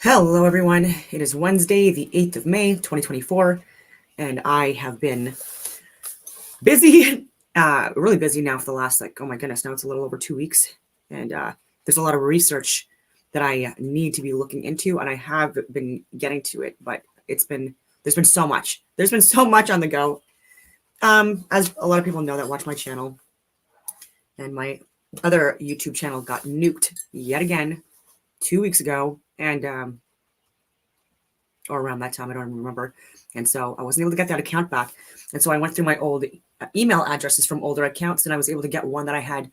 Hello, everyone. It is Wednesday, the 8th of May, 2024, and I have been busy, really busy now for the last, oh my goodness, now it's a little over 2 weeks. And there's a lot of research that I need to be looking into, and I have been getting to it, but there's been so much. There's been so much on the go. As a lot of people know that watch my channel, and my other YouTube channel got nuked yet again 2 weeks ago, and or around that time, I don't remember. And so I wasn't able to get that account back. And so I went through my old email addresses from older accounts, and I was able to get one that I had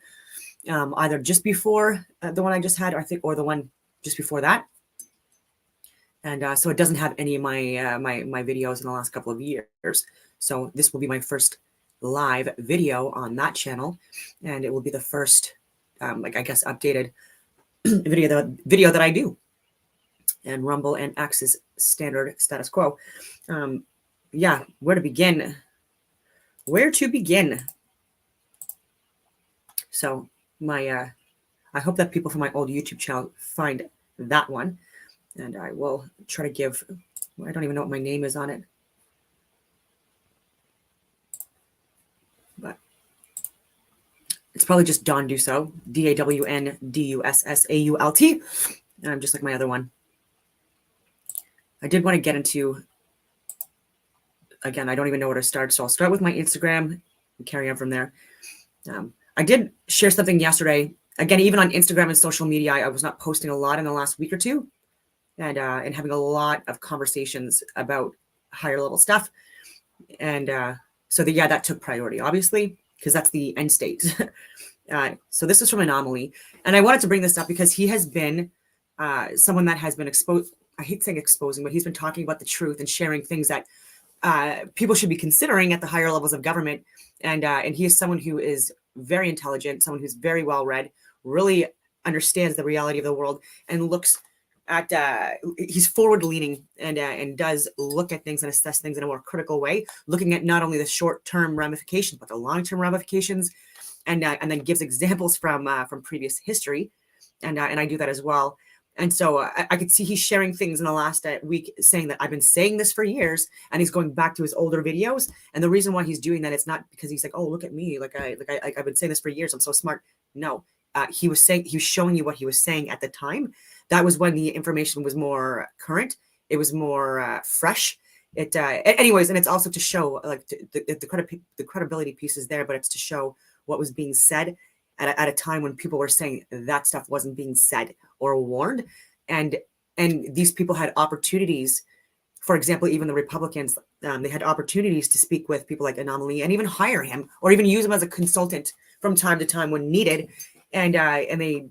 either just before the one I just had, or the one just before that. And so it doesn't have any of my my videos in the last couple of years. So this will be my first live video on that channel, and it will be the first, I guess, updated video that I do. And Rumble and X is standard status quo. Yeah, where to begin? So I hope that people from my old YouTube channel find that one, and I will try to give. I don't even know what my name is on it, but it's probably just Dawn Dussault, DAWNDUSSAULT. Just like my other one. I did want to get into, again, I don't even know where to start, so I'll start with my Instagram and carry on from there. I did share something yesterday. Again, even on Instagram and social media, I was not posting a lot in the last week or two, and having a lot of conversations about higher level stuff. And so that took priority, obviously, because that's the end state. So this is from Anomaly, and I wanted to bring this up because he has been someone that has been exposed. I hate saying exposing, but he's been talking about the truth and sharing things that people should be considering at the higher levels of government. And he is someone who is very intelligent, someone who's very well read, really understands the reality of the world, and looks at he's forward leaning and does look at things and assess things in a more critical way, looking at not only the short term ramifications but the long term ramifications, and then gives examples from previous history, and I do that as well. And so I could see he's sharing things in the last week saying that I've been saying this for years, and he's going back to his older videos. And the reason why he's doing that, it's not because he's like, oh, look at me, I've been saying this for years, I'm so smart. No, he was showing you what he was saying at the time. That was when the information was more current. It was more fresh. Anyways, and it's also to show the credibility piece is there, but it's to show what was being said at a time when people were saying that stuff wasn't being said or warned. And these people had opportunities. For example, even the Republicans, they had opportunities to speak with people like Anomaly and even hire him or even use him as a consultant from time to time when needed. And they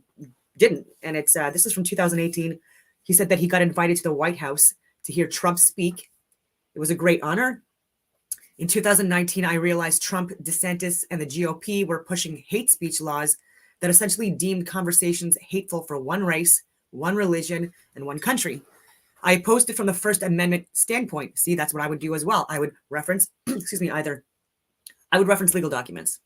didn't. And this is from 2018. He said that he got invited to the White House to hear Trump speak. It was a great honor. In 2019, I realized Trump, DeSantis, and the GOP were pushing hate speech laws that essentially deemed conversations hateful for one race, one religion, and one country. I opposed it from the First Amendment standpoint. See, that's what I would do as well. I would reference, I would reference legal documents.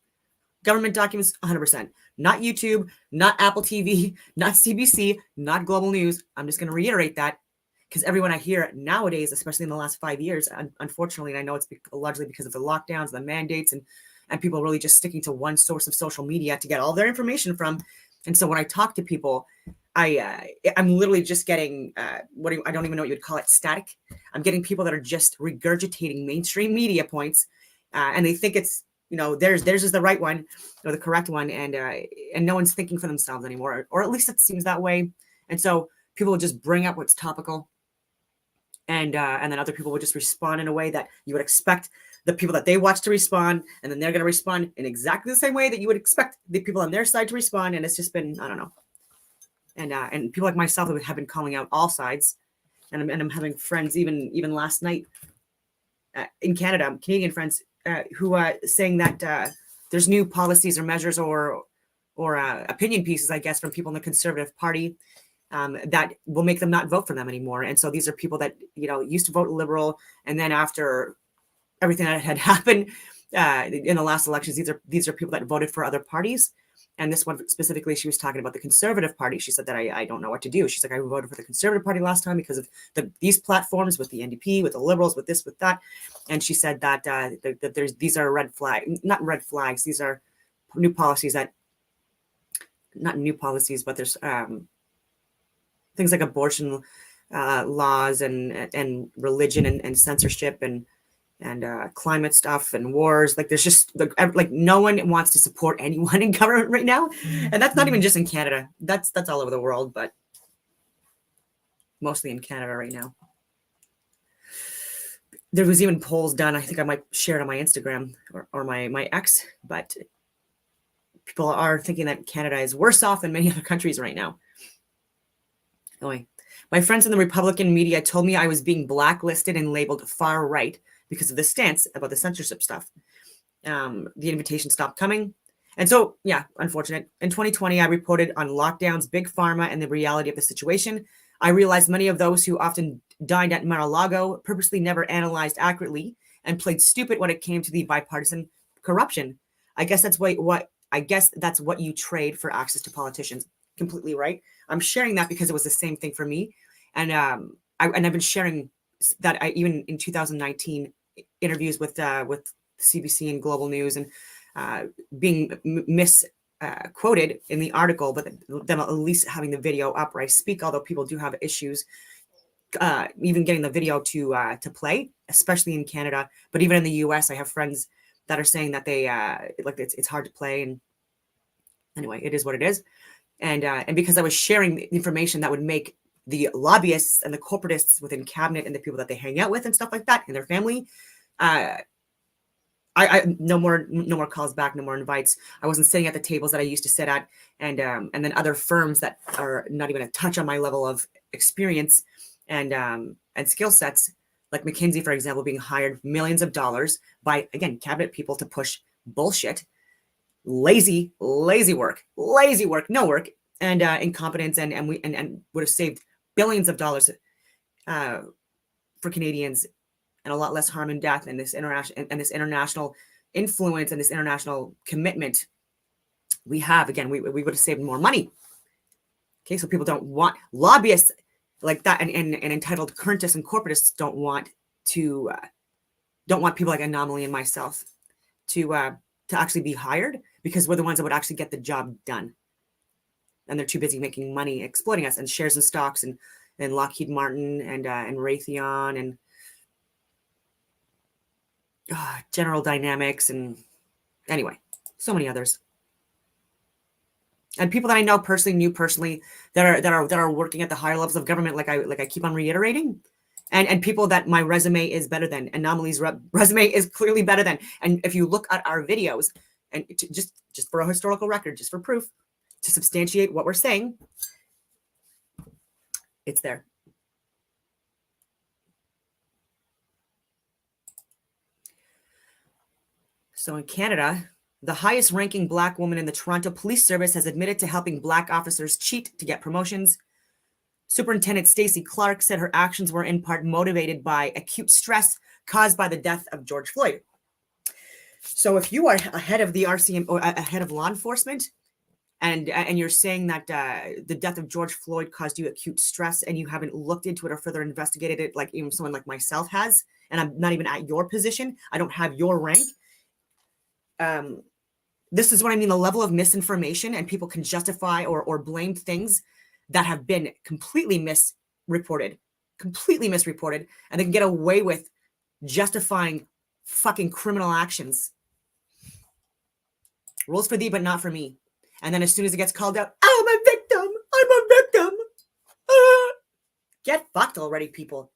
Government documents, 100%. Not YouTube, not Apple TV, not CBC, not Global News. I'm just going to reiterate that, because everyone I hear nowadays, especially in the last 5 years, unfortunately, and I know it's largely because of the lockdowns, the mandates, and people really just sticking to one source of social media to get all their information from. And so when I talk to people, I'm literally just getting, I don't even know what you would call it, static. I'm getting people that are just regurgitating mainstream media points, and they think it's, theirs is the right one or the correct one, and no one's thinking for themselves anymore, or at least it seems that way. And so people will just bring up what's topical, and then other people would just respond in a way that you would expect the people that they watch to respond, and then they're going to respond in exactly the same way that you would expect the people on their side to respond. And it's just been, I don't know. And people like myself have been calling out all sides, and I'm having friends even last night in Canada, Canadian friends who are saying that there's new policies or measures or opinion pieces, I guess, from people in the Conservative Party that will make them not vote for them anymore. And so these are people that, used to vote Liberal. And then after everything that had happened in the last elections, these are people that voted for other parties. And this one specifically, she was talking about the Conservative Party. She said that I don't know what to do. She's like, I voted for the Conservative Party last time because of these platforms with the NDP, with the Liberals, with this, with that. And she said that these are red flag, not red flags. These are new policies not new policies, but there's things like abortion laws and religion and censorship and climate stuff and wars. Like there's just like no one wants to support anyone in government right now, and that's not even just in Canada. That's all over the world, but mostly in Canada right now. There was even polls done. I think I might share it on my Instagram or my X, but people are thinking that Canada is worse off than many other countries right now. Anyway, my friends in the Republican media told me I was being blacklisted and labeled far right because of the stance about the censorship stuff. The invitation stopped coming. And so, yeah, unfortunate. In 2020, I reported on lockdowns, big pharma, and the reality of the situation. I realized many of those who often dined at Mar-a-Lago purposely never analyzed accurately and played stupid when it came to the bipartisan corruption. I guess that's what you trade for access to politicians. Completely right. I'm sharing that because it was the same thing for me. And I've been sharing that even in 2019 interviews with CBC and Global News and being misquoted in the article, but them at least having the video up where I speak, although people do have issues even getting the video to play, especially in Canada. But even in the US, I have friends that are saying that they like it's hard to play. And anyway, it is what it is. And because I was sharing the information that would make the lobbyists and the corporatists within cabinet and the people that they hang out with and stuff like that and their family, I no more calls back, no more invites. I wasn't sitting at the tables that I used to sit at, and then other firms that are not even a touch on my level of experience and skill sets, like McKinsey, for example, being hired millions of dollars by, again, cabinet people to push bullshit, lazy work, no work, and incompetence, and would have saved billions of dollars for Canadians, and a lot less harm and death, and this international influence and this international commitment we have. Again, we would have saved more money. Okay, so people don't want lobbyists like that, and entitled currentists and corporatists don't want people like Anomaly and myself to actually be hired, because we're the ones that would actually get the job done. And they're too busy making money exploiting us, and shares and stocks and Lockheed Martin and Raytheon and General Dynamics, and anyway, so many others. And people that I know personally that are working at the higher levels of government, like I keep on reiterating, and people that my resume is better than. Anomaly's resume is clearly better than. And if you look at our videos, and just for a historical record, just for proof, to substantiate what we're saying, it's there. So in Canada, the highest ranking Black woman in the Toronto Police Service has admitted to helping Black officers cheat to get promotions. Superintendent Stacey Clark said her actions were in part motivated by acute stress caused by the death of George Floyd. So if you are ahead of the RCMP or ahead of law enforcement, and you're saying that the death of George Floyd caused you acute stress, and you haven't looked into it or further investigated it, like even someone like myself has, and I'm not even at your position, I don't have your rank. This is what I mean, the level of misinformation, and people can justify or blame things that have been completely misreported, and they can get away with justifying fucking criminal actions. Rules for thee, but not for me. And then as soon as it gets called out, I'm a victim. Get fucked already, people.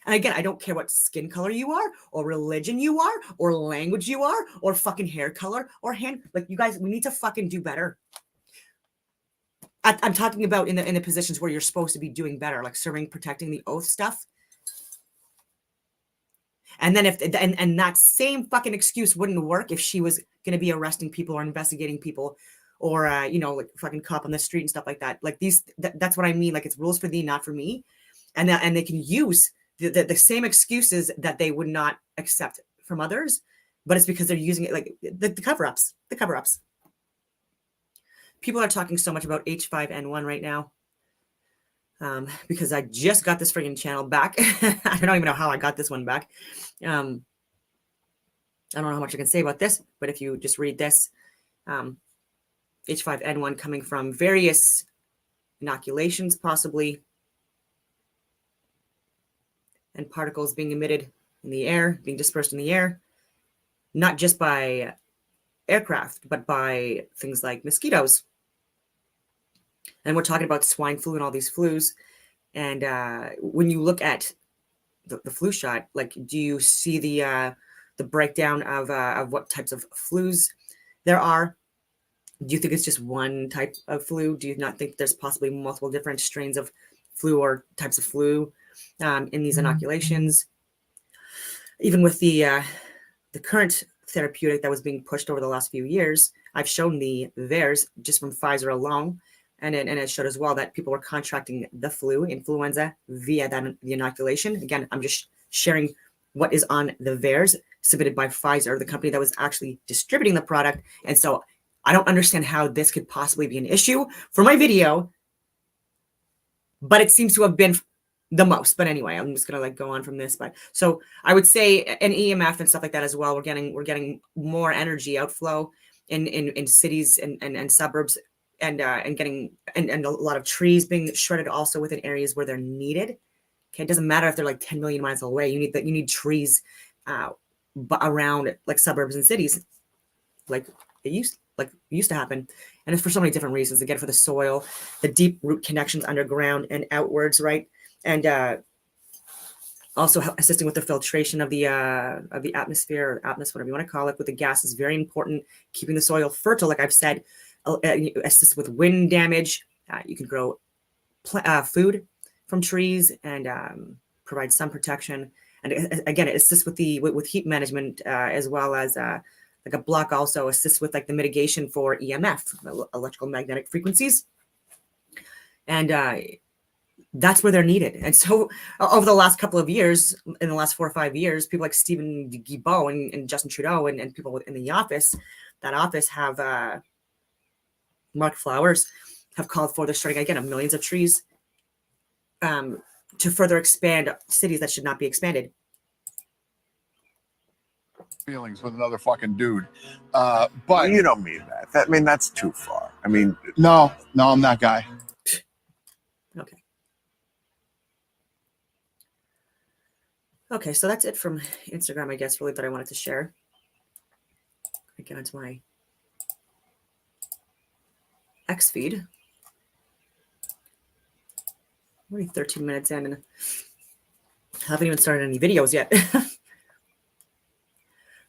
And again, I don't care what skin color you are, or religion you are, or language you are, or fucking hair color, or hand. Like, you guys, we need to fucking do better. I'm talking about in the positions where you're supposed to be doing better, like serving, protecting the oath stuff. And then and that same fucking excuse wouldn't work if she was going to be arresting people or investigating people, or like fucking cop on the street and stuff like that. Like that's what I mean. Like, it's rules for thee, not for me. And they can use the same excuses that they would not accept from others, but it's because they're using it, like the cover-ups. people are talking so much about H5N1 right now. Because I just got this friggin' channel back. I don't even know how I got this one back. I don't know how much I can say about this, but if you just read this, H5N1 coming from various inoculations, possibly, and particles being emitted in the air, being dispersed in the air, not just by aircraft, but by things like mosquitoes. And we're talking about swine flu and all these flus. And when you look at the flu shot, like, do you see the breakdown of what types of flus there are? Do you think it's just one type of flu? Do you not think there's possibly multiple different strains of flu or types of flu in these inoculations? Even with the current therapeutic that was being pushed over the last few years, I've shown the VAERS just from Pfizer alone, and it showed as well that people were contracting the flu, influenza, via the inoculation. Again, I'm just sharing what is on the VAERS submitted by Pfizer, the company that was actually distributing the product. And so I don't understand how this could possibly be an issue for my video, but it seems to have been the most. But anyway, I'm just gonna go on from this. But so I would say an EMF and stuff like that as well. We're getting more energy outflow in cities and suburbs, and getting and a lot of trees being shredded also within areas where they're needed. Okay, it doesn't matter if they're like 10 million miles away. You need trees around like suburbs and cities, like it used to happen. And it's for so many different reasons. Again, for the soil, the deep root connections underground and outwards, right? And also assisting with the filtration of the atmosphere, or whatever you want to call it, with the gas is very important. Keeping the soil fertile, like I've said, assist with wind damage. You can grow food from trees and provide some protection. And again, it assists with heat management, as well as like a block also assists with like the mitigation for EMF, electrical magnetic frequencies. And that's where they're needed. And so over the last couple of years, in the last 4 or 5 years, people like Stephen Guilbeault and Justin Trudeau and people in the office have Mark Flowers have called for the shredding again of millions of trees to further expand cities that should not be expanded. Feelings with another fucking dude, but you don't mean that. I mean, that's too far. I mean, no, I'm that guy. Okay, so that's it from Instagram, I guess, really, that I wanted to share. I get onto my X feed. We're only 13 minutes in, and I haven't even started any videos yet.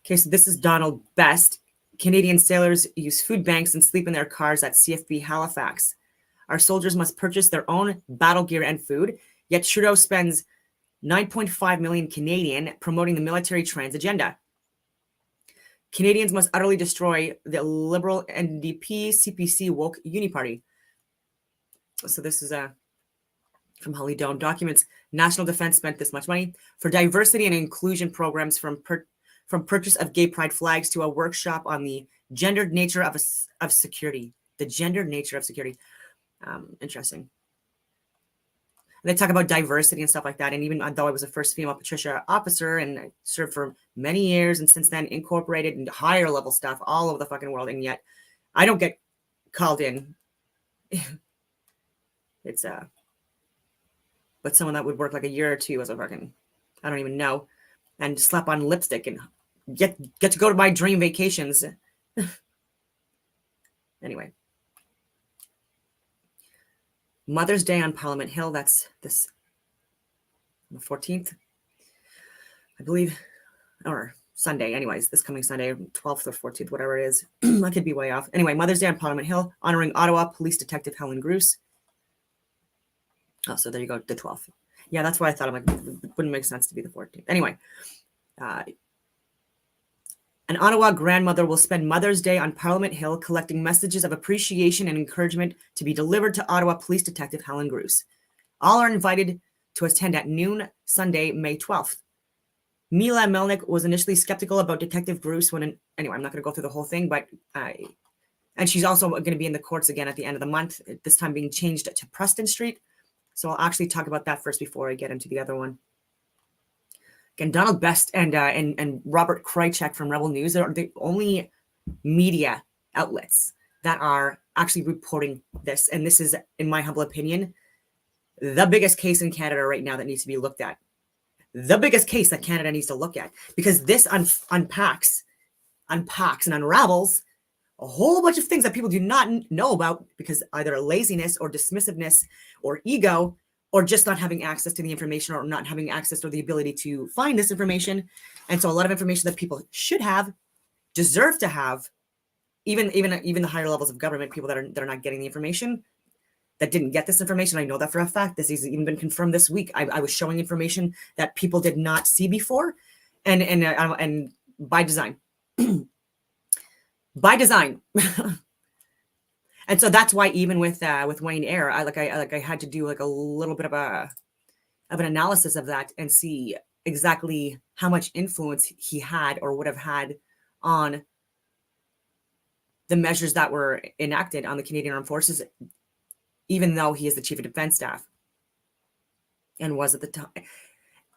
Okay, so this is Donald Best. Canadian sailors use food banks and sleep in their cars at CFB Halifax. Our soldiers must purchase their own battle gear and food, yet Trudeau spends 9.5 million Canadian promoting the military trans agenda. Canadians must utterly destroy the Liberal NDP CPC woke uni party. So this is from Holly Dome documents. National Defense spent this much money for diversity and inclusion programs, from purchase of gay pride flags to a workshop on the gendered nature of security. The gendered nature of security. Interesting. And they talk about diversity and stuff like that. And even though I was the first female Patricia officer and I served for many years and since then incorporated into higher level stuff all over the fucking world, and yet I don't get called in. It's but someone that would work like a year or two as a fucking, I don't even know, and slap on lipstick and get to go to my dream vacations. Anyway. Mother's Day on Parliament Hill. That's this the 14th, I believe, or Sunday. Anyways, this coming Sunday, 12th or 14th, whatever it is. I could be way off. Anyway, Mother's Day on Parliament Hill, honoring Ottawa Police Detective Helen Gruss. Oh, so there you go, the 12th. Yeah, that's why I thought it wouldn't make sense to be the 14th. Anyway, an Ottawa grandmother will spend Mother's Day on Parliament Hill collecting messages of appreciation and encouragement to be delivered to Ottawa Police Detective Helen Gruss. All are invited to attend at noon Sunday, May 12th. Mila Melnick was initially skeptical about Detective Gruss anyway, I'm not going to go through the whole thing, but And she's also going to be in the courts again at the end of the month, this time being changed to Preston Street. So I'll actually talk about that first before I get into the other one. Again, Donald Best and Robert Krychek from Rebel News are the only media outlets that are actually reporting this. And this is, in my humble opinion, the biggest case in Canada right now that needs to be looked at. The biggest case that Canada needs to look at, because this unpacks and unravels a whole bunch of things that people do not know about because either laziness or dismissiveness or ego or just not having access to the information or not having access or the ability to find this information. And so a lot of information that people should have, deserve to have, even the higher levels of government, people that are not getting the information, that didn't get this information. I know that for a fact. This has even been confirmed this week. I was showing information that people did not see before, and by design. By design. And so that's why even with Wayne Eyre, I had to do like a little bit of an analysis of that and see exactly how much influence he had or would have had on the measures that were enacted on the Canadian Armed Forces, even though he is the Chief of Defense Staff and was at the time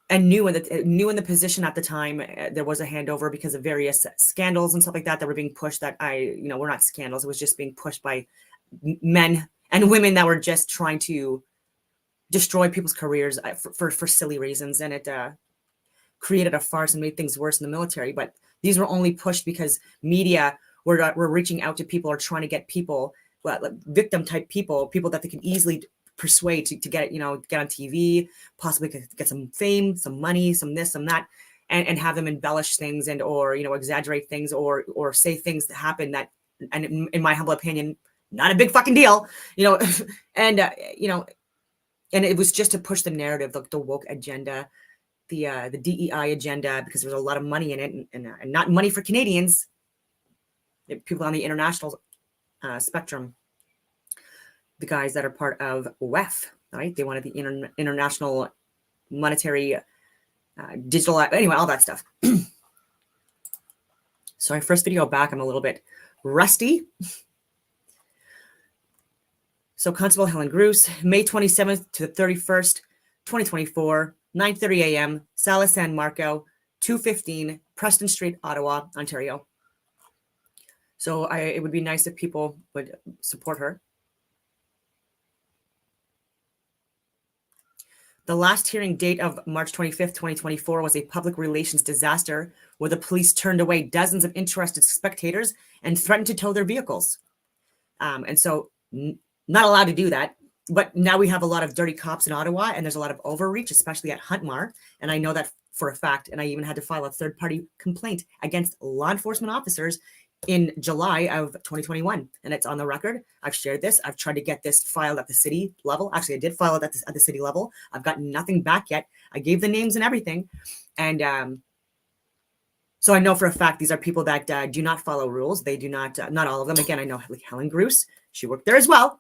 and knew in the position at the time. There was a handover because of various scandals and stuff like that were being pushed that were not scandals. It was just being pushed by men and women that were just trying to destroy people's careers for silly reasons. And it created a farce and made things worse in the military. But these were only pushed because media were reaching out to people or trying to get people, victim type people that they can easily persuade to get on TV, possibly get some fame, some money, some this, some that, and have them embellish things and or exaggerate things or say things that happen that, and in my humble opinion, not a big fucking deal, and and it was just to push the narrative, the woke agenda, the DEI agenda, because there's a lot of money in it, and not money for Canadians, people on the international spectrum. The guys that are part of WEF, right? They wanted the international monetary digital, anyway, all that stuff. Sorry, first video back, I'm a little bit rusty. So Constable Helen Gruce, May 27th to the 31st, 2024, 9:30 a.m., Sala San Marco, 215 Preston Street, Ottawa, Ontario. So it would be nice if people would support her. The last hearing date of March 25th, 2024 was a public relations disaster where the police turned away dozens of interested spectators and threatened to tow their vehicles. And so not allowed to do that. But now we have a lot of dirty cops in Ottawa, and there's a lot of overreach, especially at Huntmar. And I know that for a fact. And I even had to file a third-party complaint against law enforcement officers in July of 2021. And it's on the record. I've shared this. I've tried to get this filed at the city level. Actually, I did file it at the city level. I've gotten nothing back yet. I gave the names and everything. And so I know for a fact these are people that do not follow rules. They do not, not all of them. Again, I know like Helen Gruce. She worked there as well.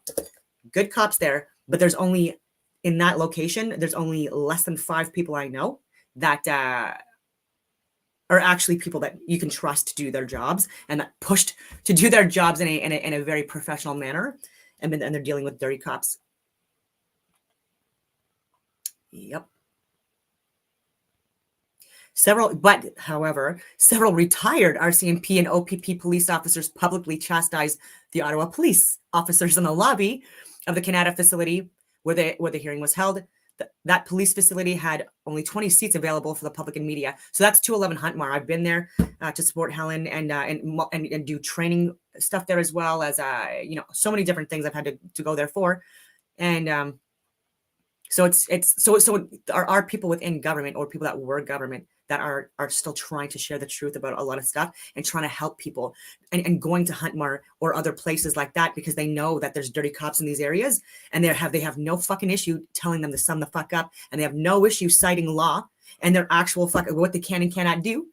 Good cops there. But there's only, in that location, there's only less than 5 people I know that are actually people that you can trust to do their jobs and that pushed to do their jobs in a very professional manner. And they're dealing with dirty cops. Yep. However, several retired RCMP and OPP police officers publicly chastised the Ottawa police officers in the lobby of the Canada facility where the hearing was held. That police facility had only 20 seats available for the public and media. So that's 211 Huntmar. I've been there to support Helen and do training stuff there as well as so many different things I've had to go there for. And so there are people within government or people that were government that are still trying to share the truth about a lot of stuff and trying to help people and going to Huntmar or other places like that because they know that there's dirty cops in these areas and they have no fucking issue telling them to sum the fuck up, and they have no issue citing law and their actual what they can and cannot do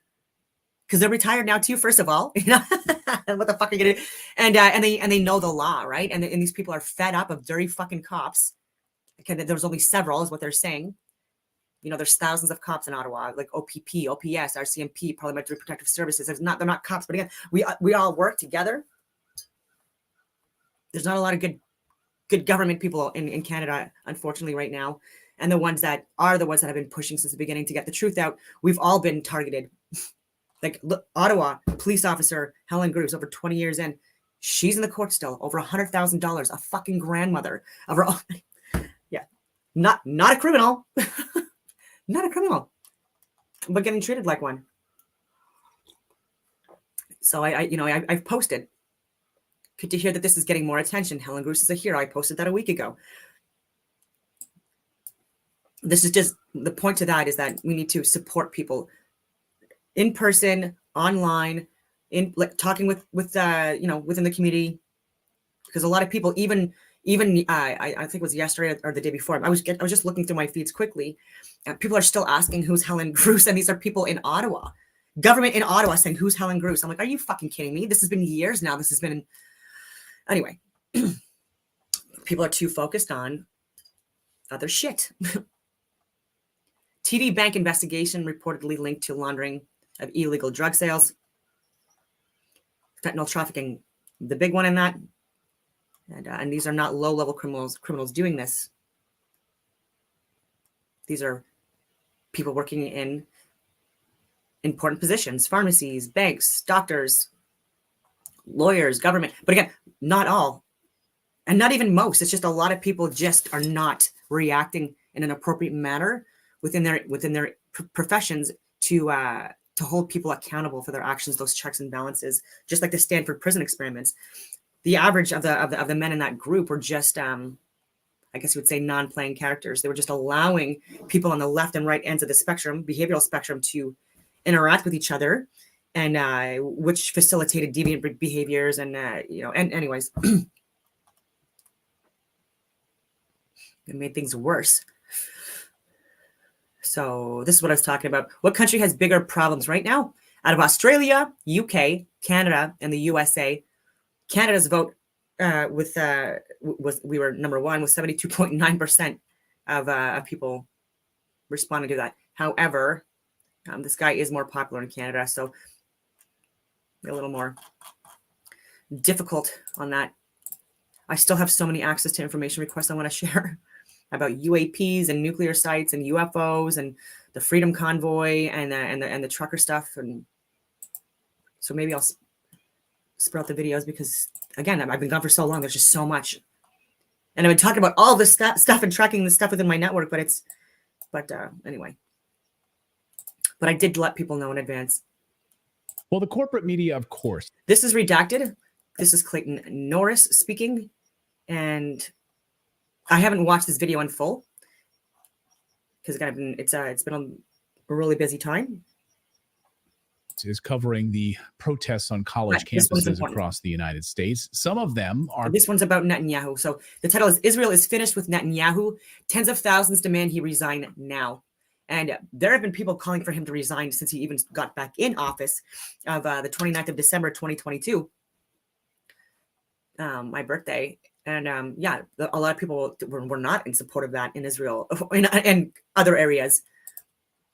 because they're retired now too. First of all, what the fuck are you gonna do? And they know the law, right? And these people are fed up of dirty fucking cops. Okay, there's only several, is what they're saying. There's thousands of cops in Ottawa, like OPP, OPS, RCMP, Parliamentary Protective Services. They're not cops, but again, we all work together There's not a lot of good government people in Canada, unfortunately, right now. And the ones that are the ones that have been pushing since the beginning to get the truth out, we've all been targeted. Like look, Ottawa police officer Helen Groos, over 20 years in, she's in the court still, over $100,000, a fucking grandmother of her own. Yeah, not a criminal, not a criminal, but getting treated like one. So I've posted. Good to hear that this is getting more attention. Helen Groos is a hero. I posted that a week ago. This is just the point to that is that we need to support people in person, online, in like talking with within the community, because a lot of people, even I think it was yesterday or the day before, I was just looking through my feeds quickly, and people are still asking who's Helen Groos, and these are people in Ottawa, government in Ottawa saying who's Helen Groos. I'm like, are you fucking kidding me? This has been years now. This has been anyway. People are too focused on other shit. TD Bank investigation reportedly linked to laundering of illegal drug sales. Fentanyl trafficking, the big one in that. And these are not low-level criminals doing this. These are people working in important positions, pharmacies, banks, doctors, lawyers, government. But again, not all. And not even most. It's just a lot of people just are not reacting in an appropriate manner within their professions to hold people accountable for their actions, those checks and balances, just like the Stanford prison experiments. The average of the men in that group were just, I guess you would say, non-playing characters. They were just allowing people on the left and right ends of the spectrum, behavioral spectrum, to interact with each other, and which facilitated deviant behaviors. And and anyways, it made things worse. So this is what I was talking about. What country has bigger problems right now? Out of Australia, UK, Canada, and the USA, Canada's vote we were number one with 72.9% of people responding to that. However, this guy is more popular in Canada, so a little more difficult on that. I still have so many access to information requests I want to share about UAPs and nuclear sites and UFOs and the Freedom Convoy and the trucker stuff. And so maybe I'll sprout the videos, because again, I've been gone for so long. There's just so much, and I've been talking about all this stuff and tracking the stuff within my network. But anyway, but I did let people know in advance. Well, the corporate media, of course. This is redacted. This is Clayton Norris speaking, and I haven't watched this video in full because again, it's been a really busy time. Is covering the protests on college campuses across the United States. Some of them are. This one's about Netanyahu. So the title is "Israel is finished with Netanyahu. Tens of thousands demand he resign now." And there have been people calling for him to resign since he even got back in office of the 29th of December, 2022, my birthday. And a lot of people were not in support of that in Israel and other areas.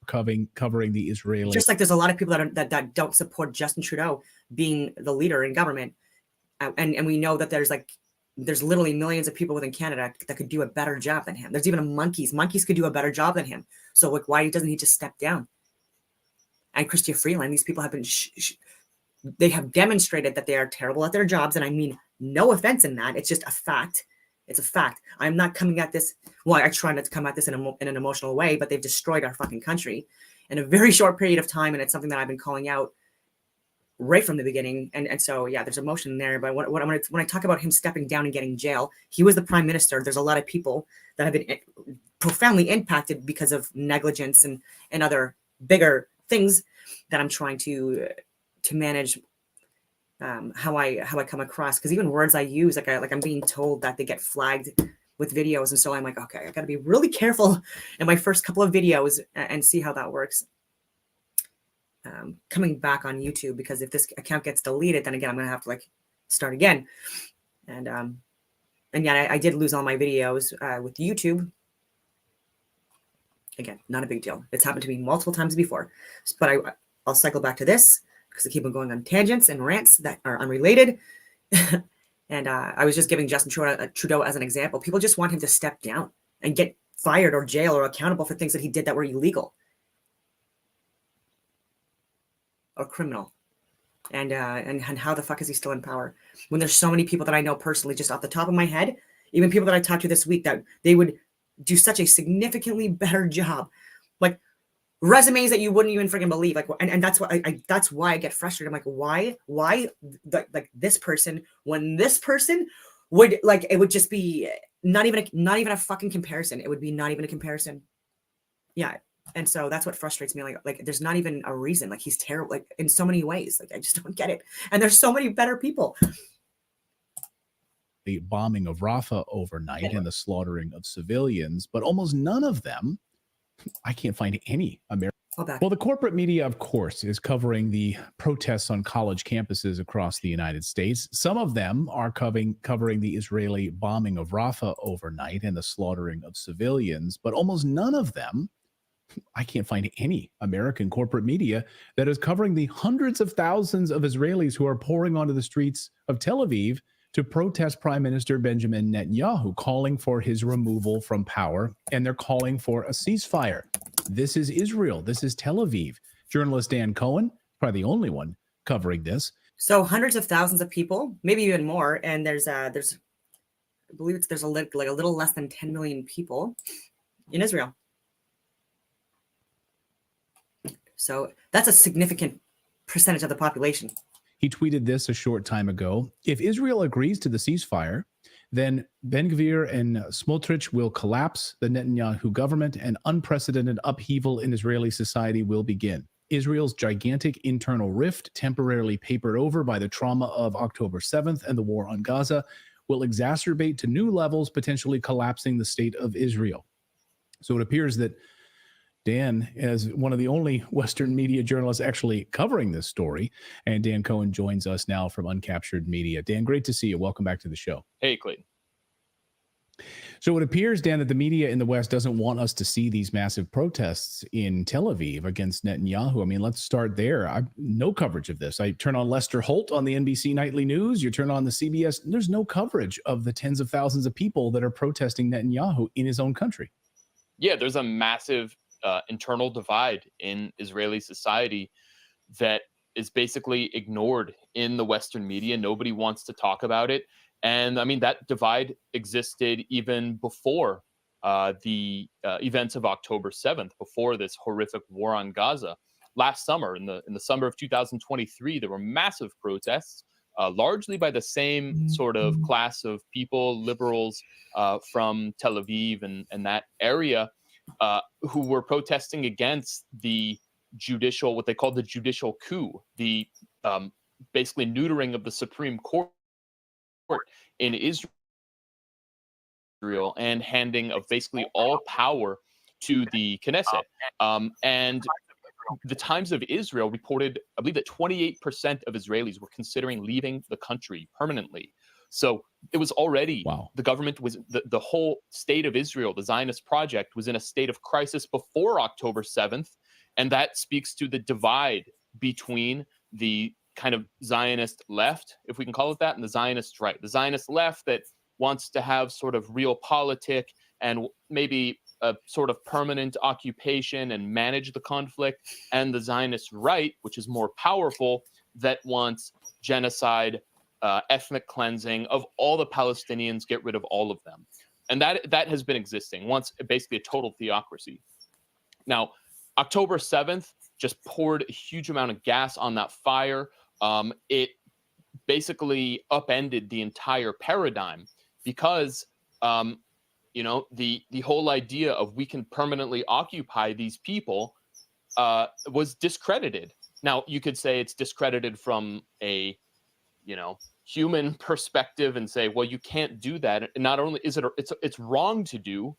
Covering the Israeli. Just like there's a lot of people that don't support Justin Trudeau being the leader in government. And we know that there's literally millions of people within Canada that could do a better job than him. There's even monkeys. Monkeys could do a better job than him. So like, why doesn't he just step down? And Chrystia Freeland, these people have been, they have demonstrated that they are terrible at their jobs. And I mean, no offense in that. It's just a fact. It's a fact. I'm not coming at this. Well, I try not to come at this in an emotional way, but they've destroyed our fucking country in a very short period of time. And it's something that I've been calling out right from the beginning. And so, yeah, there's emotion there. But when I talk about him stepping down and getting jail, he was the prime minister. There's a lot of people that have been profoundly impacted because of negligence and other bigger things that I'm trying to manage. How I come across, because even words I use, like I'm being told that they get flagged with videos, and so I'm like, okay, I got to be really careful in my first couple of videos and see how that works. Coming back on YouTube, because if this account gets deleted, then again I'm gonna have to start again. And yeah, I did lose all my videos with YouTube. Again, not a big deal. It's happened to me multiple times before, but I'll cycle back to this, because I keep on going on tangents and rants that are unrelated. And I was just giving Justin Trudeau as an example. People just want him to step down and get fired or jail or accountable for things that he did that were illegal or criminal. And how the fuck is he still in power when there's so many people that I know personally, just off the top of my head, even people that I talked to this week, that they would do such a significantly better job, like resumes that you wouldn't even freaking believe. Like, and that's why that's why I get frustrated. I'm like, why like this person, when this person would, like, it would just be not even a fucking comparison. It would be not even a comparison. Yeah. And so that's what frustrates me. Like there's not even a reason. Like, he's terrible, like, in so many ways. Like, I just don't get it. And there's so many better people. The bombing of Rafah overnight and the slaughtering of civilians, but almost none of them, I can't find any American. Well, the corporate media, of course, is covering the protests on college campuses across the United States. Some of them are covering the Israeli bombing of Rafah overnight and the slaughtering of civilians, but almost none of them, I can't find any American corporate media that is covering the hundreds of thousands of Israelis who are pouring onto the streets of Tel Aviv to protest Prime Minister Benjamin Netanyahu, calling for his removal from power, and they're calling for a ceasefire. This is Israel. This is Tel Aviv. Journalist Dan Cohen, probably the only one covering this. So hundreds of thousands of people, maybe even more, and there's I believe there's a little less than 10 million people in Israel. So that's a significant percentage of the population. He tweeted this a short time ago. If Israel agrees to the ceasefire, then Ben-Gvir and Smotrich will collapse the Netanyahu government, and unprecedented upheaval in Israeli society will begin. Israel's gigantic internal rift, temporarily papered over by the trauma of October 7th and the war on Gaza, will exacerbate to new levels, potentially collapsing the state of Israel. So it appears that Dan is one of the only Western media journalists actually covering this story. And Dan Cohen joins us now from Uncaptured Media. Dan, great to see you. Welcome back to the show. Hey, Clayton. So it appears, Dan, that the media in the West doesn't want us to see these massive protests in Tel Aviv against Netanyahu. I mean, let's start there. No coverage of this. I turn on Lester Holt on the NBC Nightly News. You turn on the CBS. There's no coverage of the tens of thousands of people that are protesting Netanyahu in his own country. Yeah, there's a massive internal divide in Israeli society that is basically ignored in the Western media. Nobody wants to talk about it. And I mean, that divide existed even before the events of October 7th, before this horrific war on Gaza. Last summer, in the summer of 2023, there were massive protests, largely by the same sort of class of people, liberals from Tel Aviv and that area, who were protesting against the judicial, what they called the judicial coup, the basically neutering of the Supreme Court in Israel and handing of basically all power to the Knesset. And the Times of Israel reported, I believe, that 28% of Israelis were considering leaving the country permanently. So it was already, the government was, the whole state of Israel, the Zionist project, was in a state of crisis before October 7th. And that speaks to the divide between the kind of Zionist left, if we can call it that, and the Zionist right. The Zionist left that wants to have sort of realpolitik and maybe a sort of permanent occupation and manage the conflict, and the Zionist right, which is more powerful, that wants genocide, ethnic cleansing of all the Palestinians, get rid of all of them. And that has been existing, once basically a total theocracy. Now, October 7th just poured a huge amount of gas on that fire. It basically upended the entire paradigm because, the whole idea of we can permanently occupy these people was discredited. Now, you could say it's discredited from a, human perspective and say, well, you can't do that. And not only is it's wrong to do,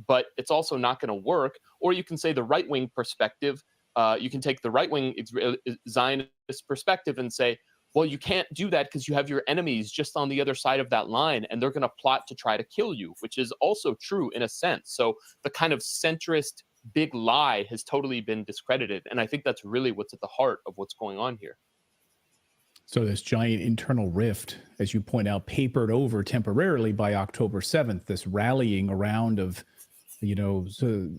but it's also not going to work. Or you can say the right-wing perspective. You can take the right-wing Zionist perspective and say, well, you can't do that because you have your enemies just on the other side of that line, and they're going to plot to try to kill you, which is also true in a sense. So the kind of centrist big lie has totally been discredited. And I think that's really what's at the heart of what's going on here. So this giant internal rift, as you point out, papered over temporarily by October 7th, this rallying around of, so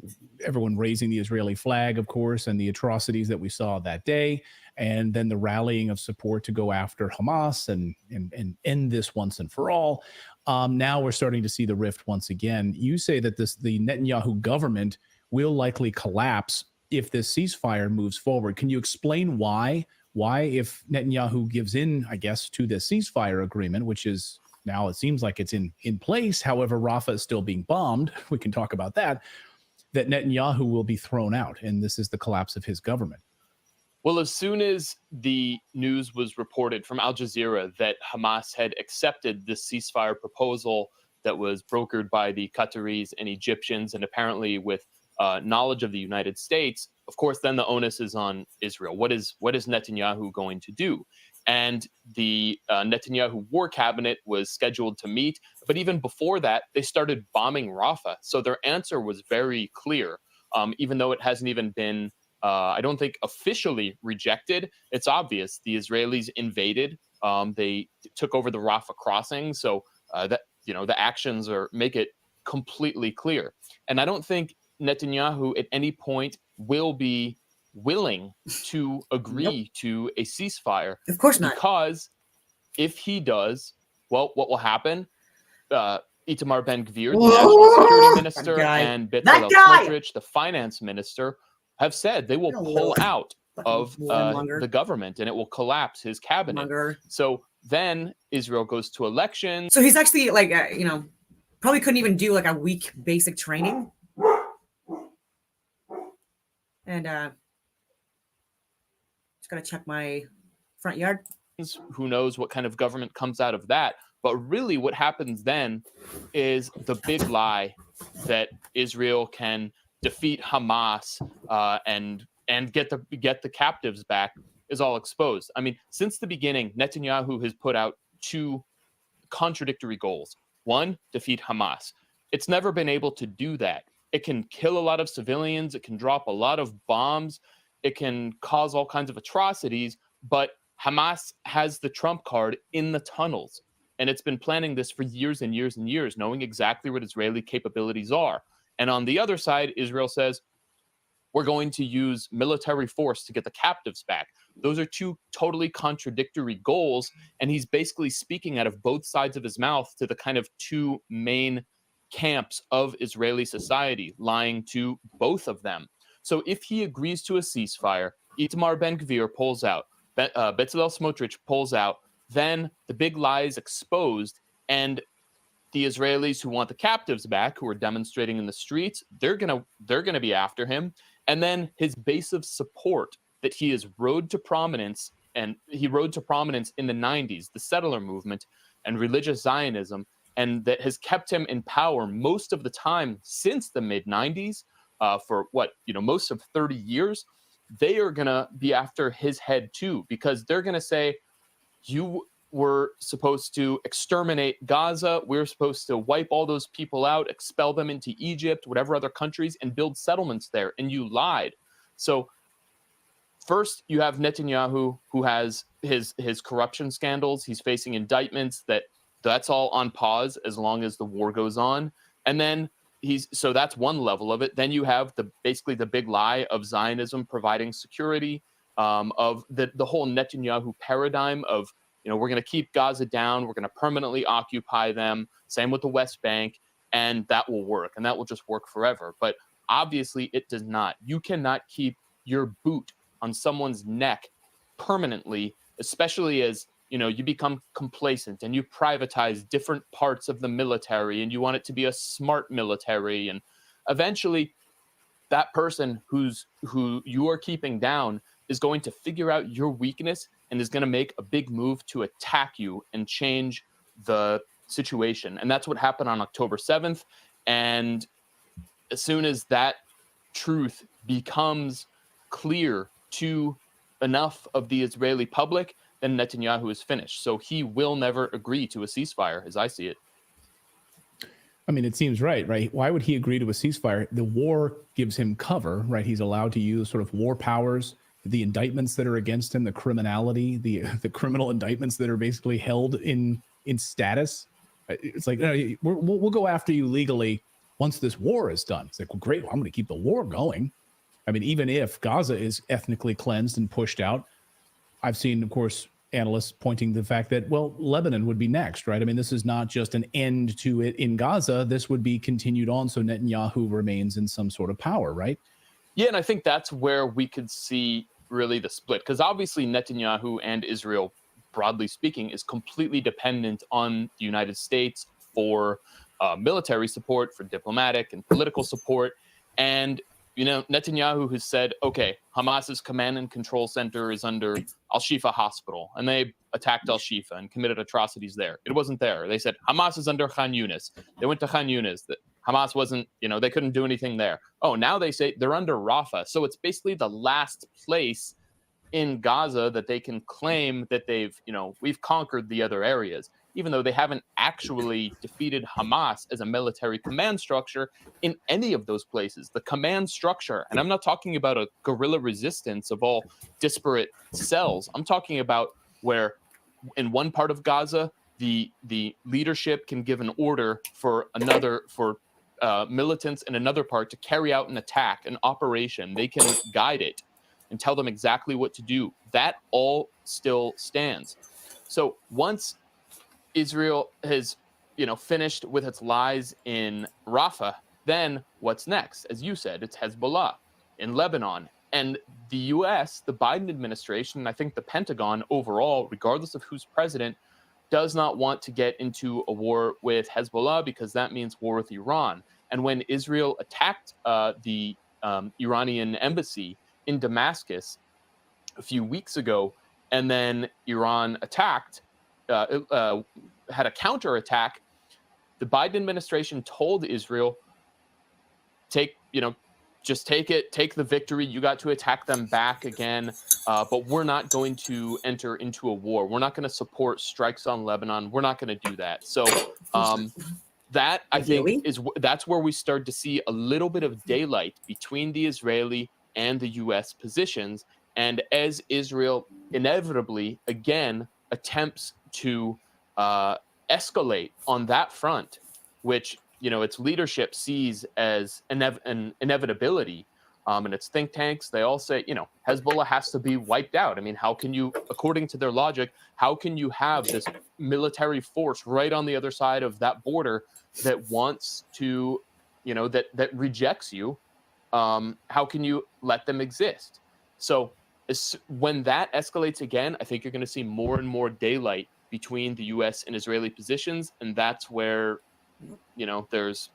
everyone raising the Israeli flag, of course, and the atrocities that we saw that day, and then the rallying of support to go after Hamas and end this once and for all. Now we're starting to see the rift once again. You say that the Netanyahu government will likely collapse if this ceasefire moves forward. Can you explain why? Why, if Netanyahu gives in, I guess, to the ceasefire agreement, which is now, it seems like it's in place. However, Rafah is still being bombed. We can talk about that Netanyahu will be thrown out, and this is the collapse of his government. Well, as soon as the news was reported from Al Jazeera that Hamas had accepted this ceasefire proposal that was brokered by the Qataris and Egyptians, and apparently with knowledge of the United States, of course, then the onus is on Israel. What is Netanyahu going to do? And the Netanyahu war cabinet was scheduled to meet. But even before that, they started bombing Rafah. So their answer was very clear, even though it hasn't even been, I don't think, officially rejected. It's obvious. The Israelis invaded. They took over the Rafah crossing. So the actions make it completely clear. And I don't think Netanyahu at any point will be willing to agree to a ceasefire. Of course not. Because if he does, well, what will happen? Itamar Ben-Gvir, the national security minister, and Bezalel Smotrich, the finance minister, have said they will pull out of the government and it will collapse his cabinet. So then Israel goes to elections. So he's actually probably couldn't even do like a week basic training. And just gotta check my front yard. Who knows what kind of government comes out of that? But really what happens then is the big lie that Israel can defeat Hamas and get the captives back is all exposed. I mean, since the beginning, Netanyahu has put out two contradictory goals. One, defeat Hamas. It's never been able to do that. It can kill a lot of civilians. It can drop a lot of bombs. It can cause all kinds of atrocities. But Hamas has the trump card in the tunnels. And it's been planning this for years and years and years, knowing exactly what Israeli capabilities are. And on the other side, Israel says, we're going to use military force to get the captives back. Those are two totally contradictory goals. And he's basically speaking out of both sides of his mouth to the kind of two main camps of Israeli society, lying to both of them. So if he agrees to a ceasefire, Itamar Ben-Gvir pulls out, Bezalel Smotrich pulls out, then the big lie is exposed, and the Israelis who want the captives back, who are demonstrating in the streets, they're gonna be after him. And then his base of support that he has rode to prominence, and he rode to prominence in the 90s, the settler movement and religious Zionism, and that has kept him in power most of the time since the mid-90s, for most of 30 years, they are going to be after his head too, because they're going to say, you were supposed to exterminate Gaza, we're supposed to wipe all those people out, expel them into Egypt, whatever other countries, and build settlements there, and you lied. So first, you have Netanyahu, who has his corruption scandals. He's facing indictments that's all on pause as long as the war goes on. And then so that's one level of it. Then you have basically the big lie of Zionism providing security, of the whole Netanyahu paradigm of, we're going to keep Gaza down, we're going to permanently occupy them, same with the West Bank, and that will work, and that will just work forever. But obviously it does not. You cannot keep your boot on someone's neck permanently, especially as you become complacent and you privatize different parts of the military and you want it to be a smart military. And eventually that person who you are keeping down is going to figure out your weakness and is going to make a big move to attack you and change the situation. And that's what happened on October 7th. And as soon as that truth becomes clear to enough of the Israeli public, then Netanyahu is finished. So he will never agree to a ceasefire, as I see it. I mean, it seems right? Why would he agree to a ceasefire? The war gives him cover, right? He's allowed to use sort of war powers the indictments that are against him, the criminality, the criminal indictments that are basically held in status. It's like, we'll go after you legally once this war is done. It's like, well, great, well, I'm going to keep the war going. I mean, even if Gaza is ethnically cleansed and pushed out, I've seen, of course, analysts pointing to the fact that, well, Lebanon would be next, right? I mean, this is not just an end to it in Gaza. This would be continued on, so Netanyahu remains in some sort of power, right? Yeah, and I think that's where we could see really the split, because obviously Netanyahu and Israel, broadly speaking, is completely dependent on the United States for military support, for diplomatic and political support. And, you know, Netanyahu has said, okay, Hamas's command and control center is under Al-Shifa Hospital, and they attacked Al-Shifa and committed atrocities there. It wasn't there. They said Hamas is under Khan Yunis. They went to Khan Yunis. That Hamas wasn't, you know, they couldn't do anything there. Oh, now they say they're under Rafah. So it's basically the last place in Gaza that they can claim that they've, you know, we've conquered the other areas, even though they haven't actually defeated Hamas as a military command structure in any of those places. The command structure, and I'm not talking about a guerrilla resistance of all disparate cells. I'm talking about where in one part of Gaza, the leadership can give an order for militants in another part to carry out an attack, an operation. They can guide it and tell them exactly what to do. That all still stands. So once Israel has, you know, finished with its lies in Rafah, then what's next? As you said, it's Hezbollah in Lebanon. And the U.S., the Biden administration, and I think the Pentagon overall, regardless of who's president, does not want to get into a war with Hezbollah because that means war with Iran. And when Israel attacked the Iranian embassy in Damascus a few weeks ago, and then Iran attacked, had a counterattack, the Biden administration told Israel, just take it, take the victory. You got to attack them back again, but we're not going to enter into a war. We're not going to support strikes on Lebanon. We're not going to do that. So that, I think, that's where we start to see a little bit of daylight between the Israeli and the U.S. positions. And as Israel inevitably, again, attempts to escalate on that front, which, you know, its leadership sees as an inevitability, and its think tanks, they all say, you know, Hezbollah has to be wiped out. I mean, how can you, according to their logic, how can you have this military force right on the other side of that border that wants to, you know, that rejects you? How can you let them exist? So when that escalates again, I think you're going to see more and more daylight between the U.S. and Israeli positions, and that's where, you know, there's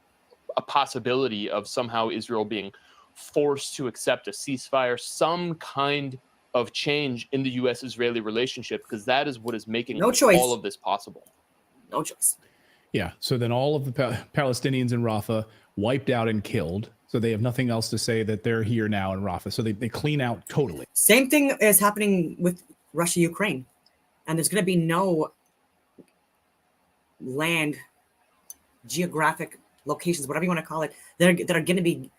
a possibility of somehow Israel being forced to accept a ceasefire, some kind of change in the U.S.-Israeli relationship, because that is what is making all of this possible. No choice. Yeah. So then all of the Palestinians in Rafah wiped out and killed. So they have nothing else to say that they're here now in Rafah. So they clean out totally. Same thing is happening with Russia, Ukraine. And there's going to be no land, geographic locations, whatever you want to call it, that are going to be,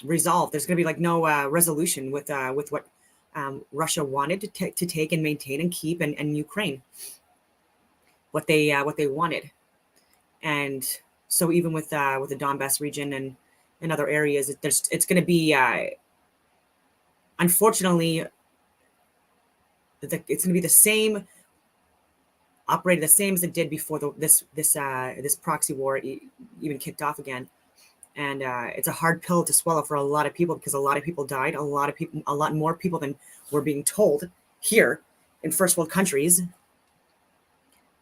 resolved. There's going to be like no resolution with what Russia wanted to take and maintain and keep, and Ukraine, what they wanted. And so even with the Donbass region and other areas, it's going to be unfortunately it's going to be the same, operated the same as it did before this proxy war even kicked off again. And it's a hard pill to swallow for a lot of people, because a lot of people died, a lot more people than were being told here in first world countries.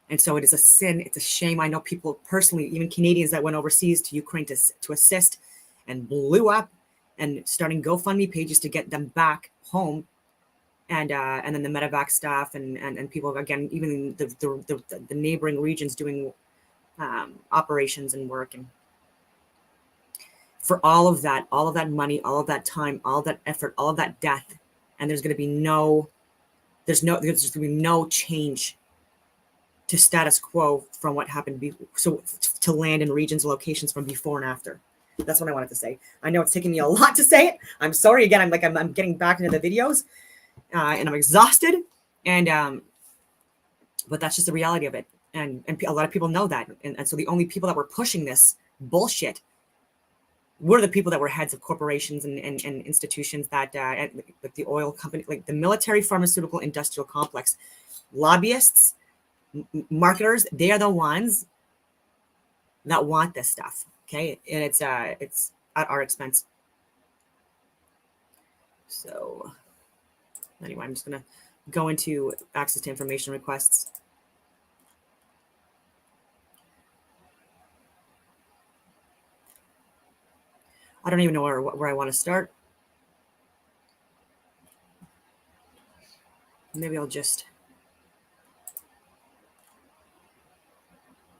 And so it is a sin. It's a shame. I know people personally, even Canadians that went overseas to Ukraine to assist, and blew up and starting GoFundMe pages to get them back home. And then the medevac staff and people, again, even the neighboring regions doing operations and work. And for all of that money, all of that time, all of that effort, all of that death, and there's going to be no change to status quo from what happened. So to land in regions, locations from before and after. That's what I wanted to say. I know it's taking me a lot to say it. I'm sorry again. I'm getting back into the videos, and I'm exhausted. And but that's just the reality of it. And a lot of people know that. And so the only people that were pushing this bullshit were the people that were heads of corporations and institutions that, like the oil company, like the military, pharmaceutical, industrial complex, lobbyists, marketers. They are the ones that want this stuff. Okay, and it's at our expense. So anyway, I'm just gonna go into access to information requests. I don't even know where I want to start. Maybe I'll just.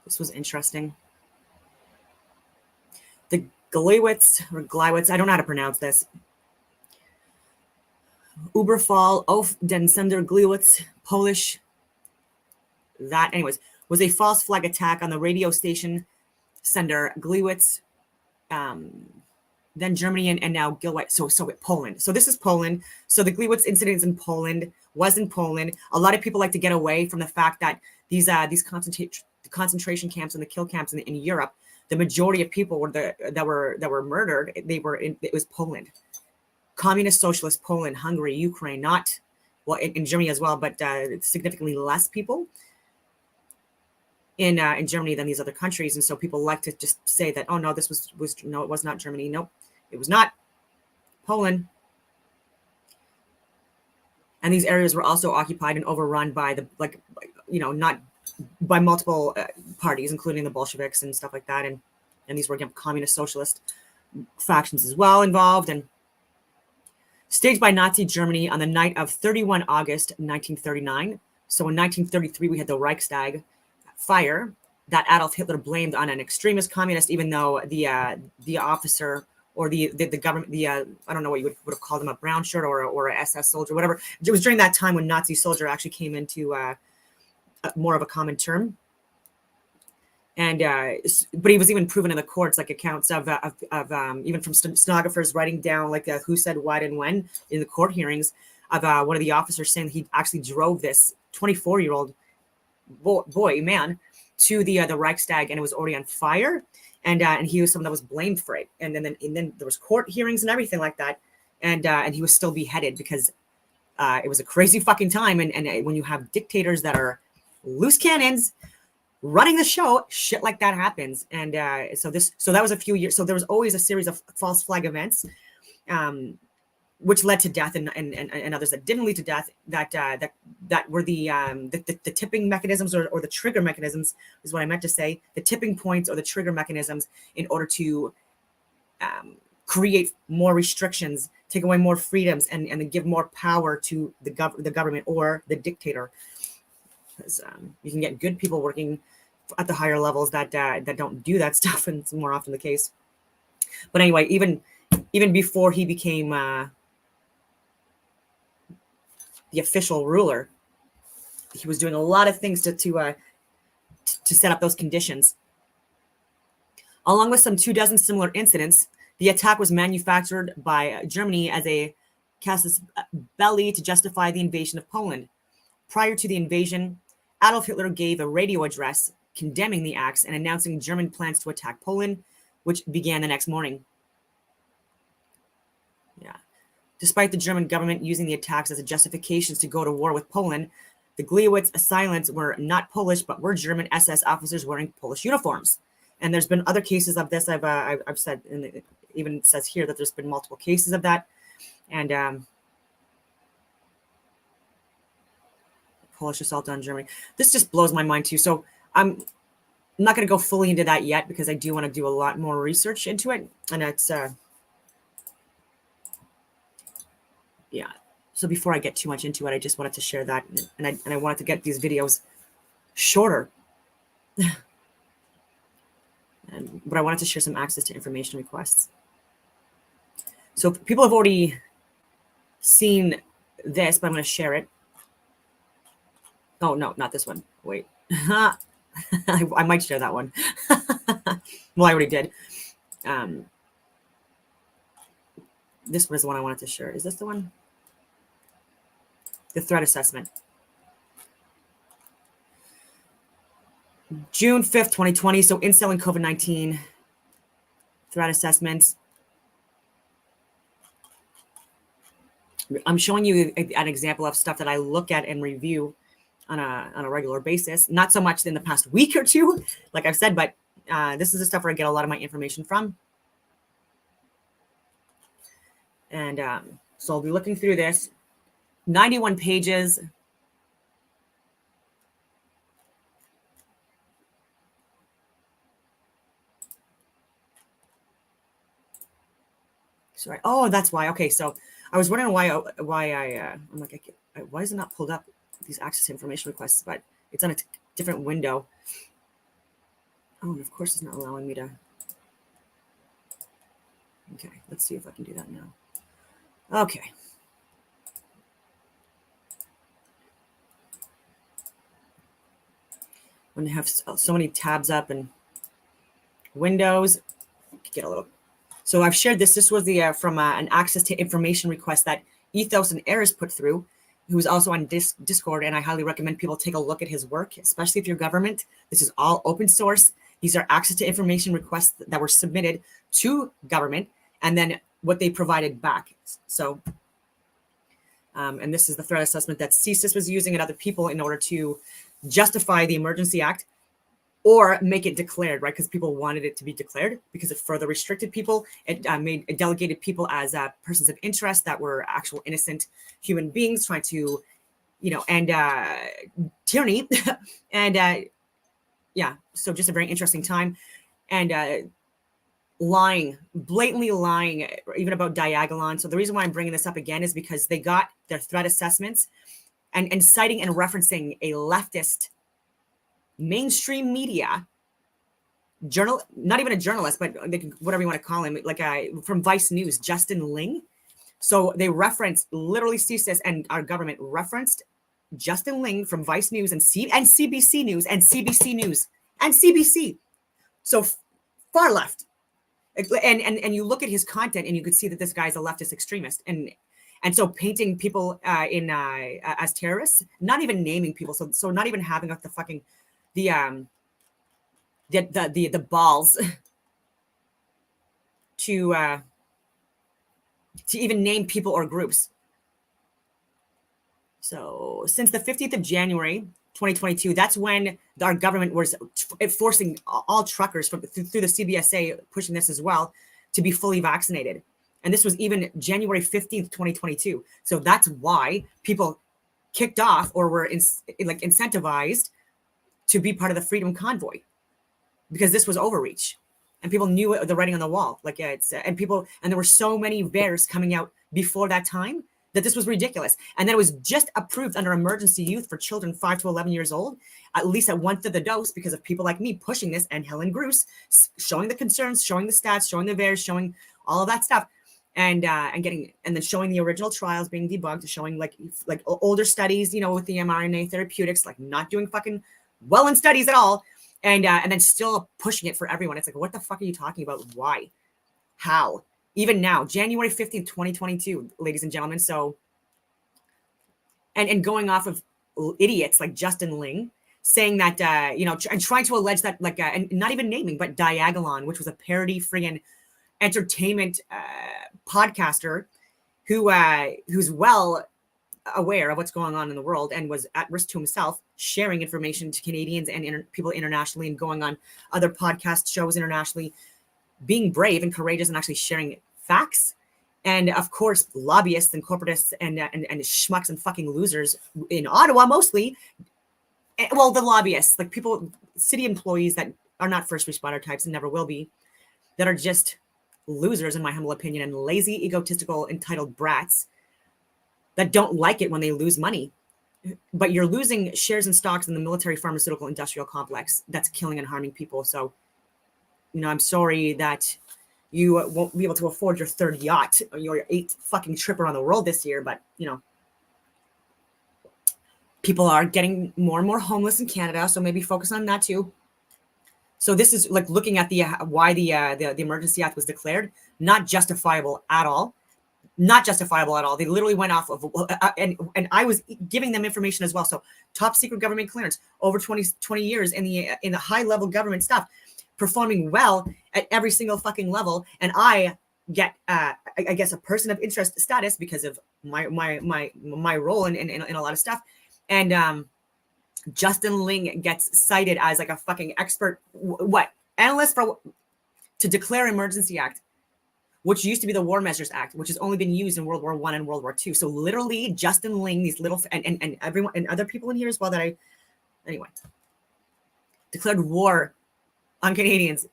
This was interesting. The Gleiwitz, I don't know how to pronounce this. Überfall auf den Sender Gleiwitz, Polish. That, anyways, was a false flag attack on the radio station sender Gleiwitz, then Germany, and now Gleiwitz. So Poland. So this is Poland. So the Gleiwitz incident is in Poland. Was in Poland. A lot of people like to get away from the fact that these concentration camps and the kill camps in Europe, the majority of people that were murdered. It was Poland, communist socialist Poland, Hungary, Ukraine, not well in Germany as well, but significantly less people in Germany than these other countries. And so people like to just say that, oh no, this was no, it was not Germany. Nope, it was not Poland. And these areas were also occupied and overrun by not by multiple parties, including the Bolsheviks and stuff like that. And these were, again, communist socialist factions as well involved. And staged by Nazi Germany on the night of 31 August 1939. So in 1933, we had the Reichstag fire that Adolf Hitler blamed on an extremist communist, even though the officer or the government, I don't know what you would have called him, a brown shirt or a SS soldier, whatever. It was during that time when Nazi soldier actually came into more of a common term. And but he was even proven in the courts, like accounts of even from stenographers writing down like who said what and when in the court hearings of one of the officers saying that he actually drove this 24-year-old man to the Reichstag, and it was already on fire, and he was someone that was blamed for it, and then there was court hearings and everything like that, and he was still beheaded because it was a crazy fucking time, and when you have dictators that are loose cannons running the show, shit like that happens. And so that was a few years. So there was always a series of false flag events, which led to death, and others that didn't lead to death. That were the tipping mechanisms or the trigger mechanisms is what I meant to say. The tipping points or the trigger mechanisms in order to create more restrictions, take away more freedoms, and then give more power to the government or the dictator. Because you can get good people working at the higher levels that don't do that stuff, and it's more often the case. But anyway, even before he became the official ruler, he was doing a lot of things to set up those conditions. Along with some 24 similar incidents, the attack was manufactured by Germany as a casus belli to justify the invasion of Poland. Prior to the invasion, Adolf Hitler gave a radio address condemning the acts and announcing German plans to attack Poland, which began the next morning. Yeah. Despite the German government using the attacks as a justification to go to war with Poland, the Gleiwitz assailants were not Polish, but were German SS officers wearing Polish uniforms. And there's been other cases of this. I've said, and it even says here that there's been multiple cases of that. And Polish assault on Germany. This just blows my mind too. So I'm not going to go fully into that yet because I do want to do a lot more research into it. And it's, yeah. So before I get too much into it, I just wanted to share that. And I wanted to get these videos shorter. But I wanted to share some access to information requests. So people have already seen this, but I'm going to share it. Oh, no, not this one. Wait. I might share that one. Well, I already did. This was the one I wanted to share. Is this the one? The threat assessment. June 5th, 2020. So incel and COVID-19 threat assessments. I'm showing you an example of stuff that I look at and review on a regular basis. Not so much in the past week or two, like I've said, but this is the stuff where I get a lot of my information from. And so I'll be looking through this. 91 pages. Sorry. Oh, that's why. Okay, so I was wondering why I'm like, why is it not pulled up, these access to information requests? But it's on a different window. Oh, and of course it's not allowing me to. Okay, let's see if I can do that now. Okay. When you have so many tabs up and windows, get a little. So I've shared this. This was the from an access to information request that Ethos and Eris put through, who's also on Discord, and I highly recommend people take a look at his work, especially if you're government. This is all open source. These are access to information requests that were submitted to government, and then what they provided back. So, and this is the threat assessment that CSIS was using and other people in order to justify the Emergency Act or make it declared, right? Because people wanted it to be declared because it further restricted people. It delegated people as persons of interest that were actual innocent human beings trying to, end tyranny. And yeah, so just a very interesting time. And lying, blatantly lying, even about Diagolon. So the reason why I'm bringing this up again is because they got their threat assessments and citing and referencing a leftist mainstream media not even a journalist, but whatever you want to call him, like from Vice News, Justin Ling. So they referenced, literally CSIS and our government referenced Justin Ling from Vice News and CBC News and CBC News and CBC. So far left. And you look at his content and you could see that this guy's a leftist extremist. And so painting people as terrorists, not even naming people. So not even having the fucking the balls to even name people or groups. So since the 15th of January 2022, that's when our government was forcing all truckers through the CBSA, pushing this as well, to be fully vaccinated. And this was even January 15th, 2022. So that's why people kicked off or were incentivized to be part of the Freedom Convoy, because this was overreach and people knew the writing on the wall. And there were so many bears coming out before that time that this was ridiculous. And then it was just approved under emergency use for children 5 to 11 years old, at least at 1/3 the dose, because of people like me pushing this, and Helen Bruce showing the concerns, showing the stats, showing the bears, showing all of that stuff. And then showing the original trials being debunked, showing like older studies, with the mRNA therapeutics, not doing fucking well in studies at all. And then still pushing it for everyone. It's like, what the fuck are you talking about? Why? How? Even now, January 15th, 2022, ladies and gentlemen. So, and going off of idiots like Justin Ling saying that, and trying to allege that, and not even naming, but Diagolon, which was a parody friggin' entertainment podcaster who's well aware of what's going on in the world and was at risk to himself, sharing information to Canadians and people internationally, and going on other podcast shows internationally, being brave and courageous and actually sharing facts. And of course, lobbyists and corporatists and schmucks and fucking losers in Ottawa mostly. Well, the lobbyists, people, city employees that are not first responder types and never will be, that are just losers, in my humble opinion, and lazy, egotistical, entitled brats that don't like it when they lose money. But you're losing shares and stocks in the military, pharmaceutical, industrial complex that's killing and harming people. So, I'm sorry that you won't be able to afford your 3rd yacht or your 8th fucking trip around the world this year. But, people are getting more and more homeless in Canada. So maybe focus on that too. So this is looking at why the Emergency Act was declared, not justifiable at all. not justifiable at all. They literally went off of, and I was giving them information as well. So top secret government clearance, over 20 years in the high level government stuff, performing well at every single fucking level. And I get, I guess, a person of interest status because of my role in a lot of stuff. And Justin Ling gets cited as like a fucking expert, analyst to declare emergency act, which used to be the War Measures Act, which has only been used in World War I and World War II. So literally Justin Ling, these little, and everyone and other people in here as well that anyway, declared war on Canadians.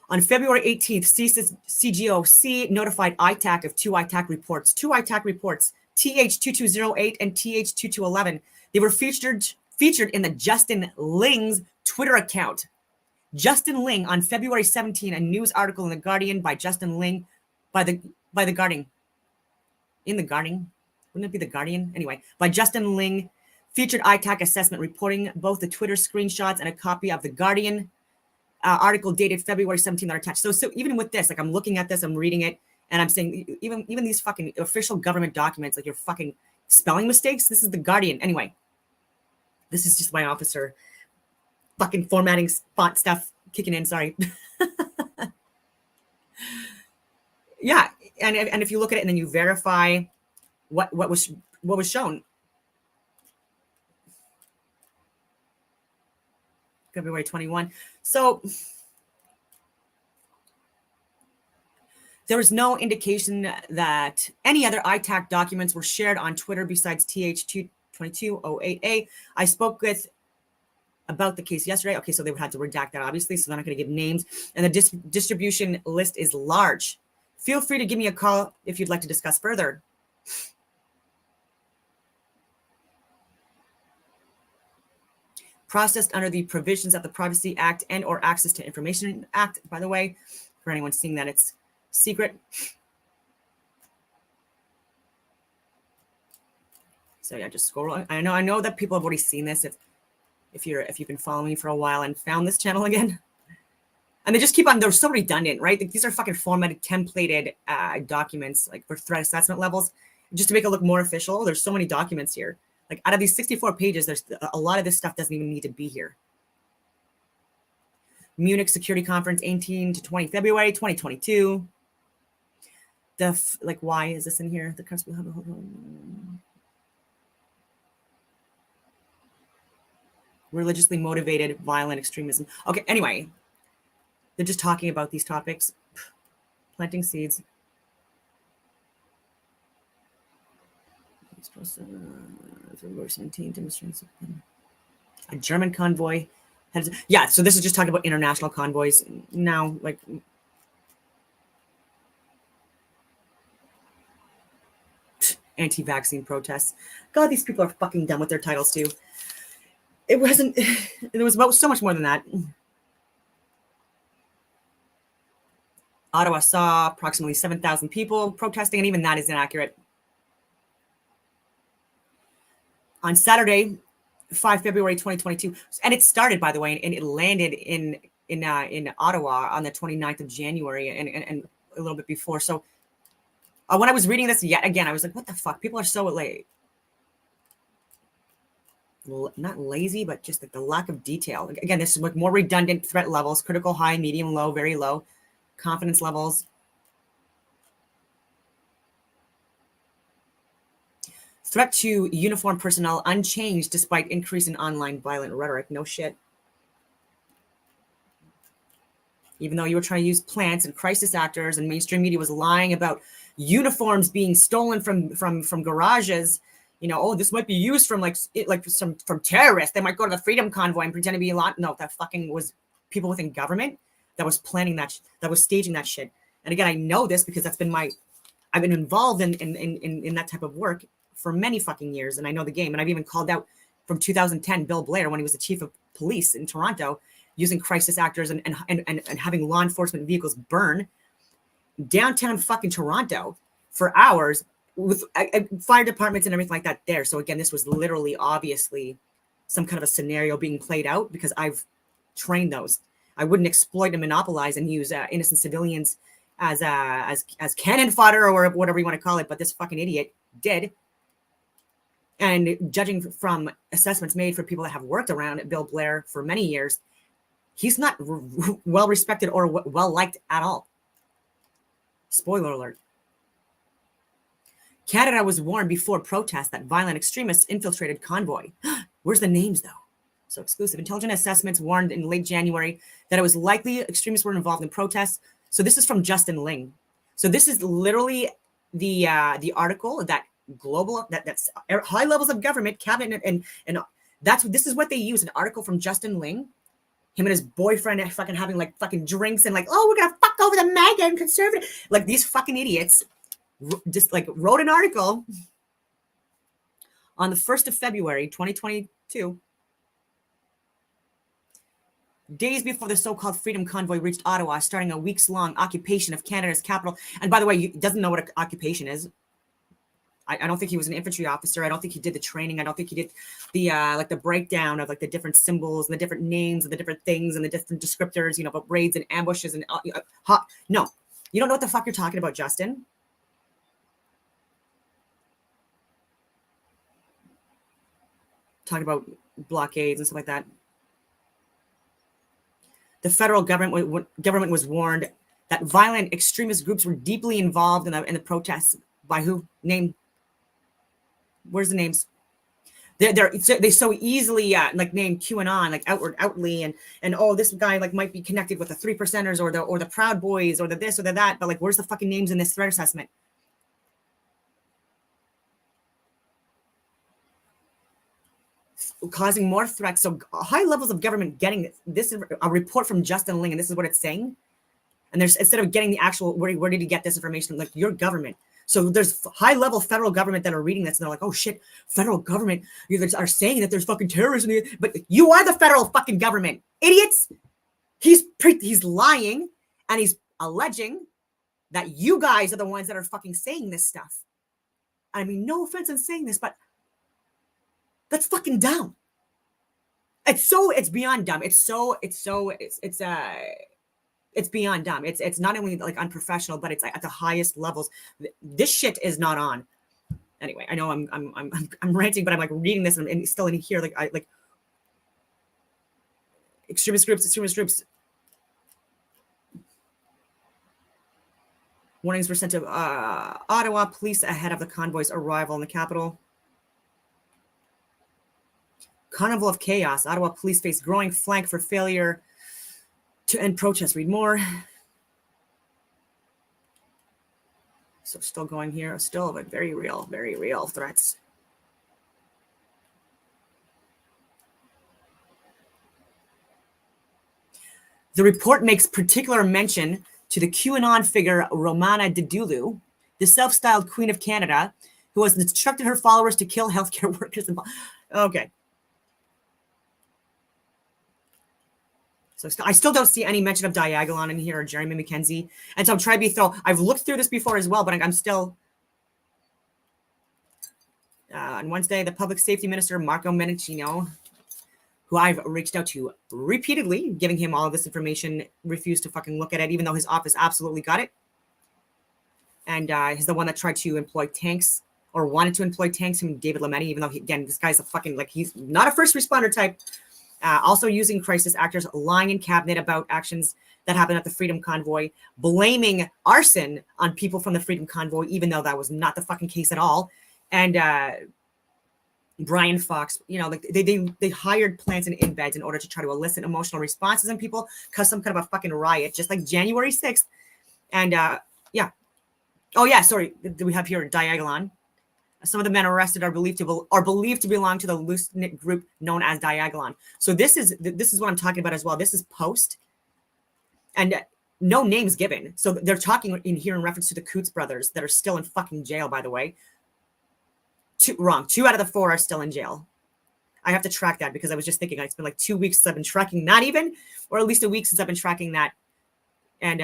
On February 18th, CGOC notified ITAC of two ITAC reports, TH2208 and TH2211. They were featured in the Justin Ling's Twitter account. Justin Ling on February 17, a news article in The Guardian by Justin Ling, by the Guardian. In The Guardian? Wouldn't it be The Guardian? Anyway, by Justin Ling, featured ITAC assessment reporting both the Twitter screenshots and a copy of The Guardian article dated February 17 that are attached. So even with this, like I'm looking at this, I'm reading it, and I'm saying even these fucking official government documents, like your fucking spelling mistakes, this is The Guardian. Anyway, this is just my officer fucking formatting font stuff kicking in. Sorry. Yeah, and if you look at it and then you verify what was shown. February 21. So there was no indication that any other ITAC documents were shared on Twitter besides TH2208A. I spoke with about the case yesterday. Okay, so they would have to redact that, obviously, so they're not going to give names. And the distribution list is large. Feel free to give me a call if you'd like to discuss further. Processed under the provisions of the Privacy Act and or Access to Information Act, by the way, for anyone seeing that it's secret. So yeah, just scroll. I know that people have already seen this if you've been following me for a while and found this channel again. And they just keep on, they're so redundant, right? These are fucking formatted, templated documents, like for threat assessment levels, just to make it look more official. There's so many documents here. Like out of these 64 pages, there's a lot of this stuff doesn't even need to be here. Munich Security Conference, 18 to 20 February 2022. Why is this in here? The country will have a religiously motivated violent extremism. Okay, anyway, they're just talking about these topics, planting seeds. February 17, demonstrations. A German convoy. Yeah, so this is just talking about international convoys. Now, like, anti-vaccine protests. God, these people are fucking done with their titles too. It wasn't, it was about so much more than that. Ottawa saw approximately 7,000 people protesting, and even that is inaccurate. On Saturday, 5 February 2022, and it started, by the way, and it landed in Ottawa on the 29th of January and a little bit before. So when I was reading this yet again, I was like, what the fuck? People are so late. Not lazy, but just like the lack of detail. Again, this is like more redundant threat levels: critical, high, medium, low, very low, confidence levels. Threat to uniformed personnel unchanged despite increase in online violent rhetoric. No shit. Even though you were trying to use plants and crisis actors, and mainstream media was lying about uniforms being stolen from garages. You know, oh, this might be used from from terrorists. They might go to the Freedom Convoy and pretend to be a lot. No, that fucking was people within government that was planning that, that was staging that shit. And again, I know this because I've been involved in that type of work for many fucking years, and I know the game. And I've even called out from 2010 Bill Blair when he was the chief of police in Toronto, using crisis actors and having law enforcement vehicles burn downtown fucking Toronto for hours with fire departments and everything like that there. So again, this was literally obviously some kind of a scenario being played out because I've trained those. I wouldn't exploit and monopolize and use innocent civilians as cannon fodder or whatever you want to call it, but this fucking idiot did. And judging from assessments made for people that have worked around Bill Blair for many years, he's not well respected or well liked at all. Spoiler alert. Canada was warned before protests that violent extremists infiltrated convoy. Where's the names, though? So exclusive. Intelligence assessments warned in late January that it was likely extremists were involved in protests. So this is from Justin Ling. So this is literally the article that that's high levels of government, cabinet, and this is what they use. An article from Justin Ling, him and his boyfriend fucking having like fucking drinks and like, oh, we're gonna fuck over the MAGA and conservative. Like these fucking idiots just like wrote an article on the 1st of February, 2022, days before the so-called Freedom Convoy reached Ottawa, starting a weeks-long occupation of Canada's capital. And by the way, he doesn't know what an occupation is. I don't think he was an infantry officer. I don't think he did the training. I don't think he did the like the breakdown of like the different symbols and the different names and the different things and the different descriptors, you know, about raids and ambushes and no, you don't know what the fuck you're talking about, Justin. Talking about blockades and stuff like that. The federal government was warned that violent extremist groups were deeply involved in the protests. By who? Name. Where's the names? They so easily like name QAnon like outwardly and oh, this guy like might be connected with the 3%ers or the Proud Boys or the this or the that, but like where's the fucking names in this threat assessment? Causing more threats. So high levels of government getting this is a report from Justin Ling, and this is what it's saying. And there's instead of getting the actual where did he get this information? Like your government. So there's high level federal government that are reading this and they're like, oh shit, federal government are saying that there's fucking terrorism. But you are the federal fucking government, idiots. He's lying and he's alleging that you guys are the ones that are fucking saying this stuff. I mean, no offense in saying this, but that's fucking dumb. It's beyond dumb. It's beyond dumb. It's not only like unprofessional, but it's like at the highest levels. This shit is not on. Anyway, I know I'm ranting, but I'm like reading this and still in here like extremist groups. Warnings were sent to Ottawa police ahead of the convoy's arrival in the capital. Carnival of chaos. Ottawa police face growing flank for failure to end protests. Read more. So still going here. Still, but very real threats. The report makes particular mention to the QAnon figure Romana Didulo, the self-styled Queen of Canada, who has instructed her followers to kill healthcare workers. Okay. So I still don't see any mention of Diagolon in here or Jeremy McKenzie. And so I'm trying to be thorough. I've looked through this before as well, but I'm still... on Wednesday, the Public Safety Minister, Marco Mendicino, who I've reached out to repeatedly, giving him all of this information, refused to fucking look at it, even though his office absolutely got it. And he's the one that tried to employ tanks or wanted to employ tanks, him and David Lametti, even though, again, this guy's a fucking, like, he's not a first responder type. Also using crisis actors, lying in cabinet about actions that happened at the Freedom Convoy, blaming arson on people from the Freedom Convoy, even though that was not the fucking case at all. And Brian Fox, you know, like they hired plants and embeds in order to try to elicit emotional responses in people, cause some kind of a fucking riot, just like January 6th. And yeah. Oh yeah, sorry. We have here Diagolon. Some of the men arrested are believed to belong to the loose-knit group known as Diagolon. So this is what I'm talking about as well. This is post, and no names given. So they're talking in here in reference to the Coots brothers that are still in fucking jail, by the way. Two out of the 4 are still in jail. I have to track that because I was just thinking it's been like 2 weeks since I've been tracking, not even, or at least a week since I've been tracking that. And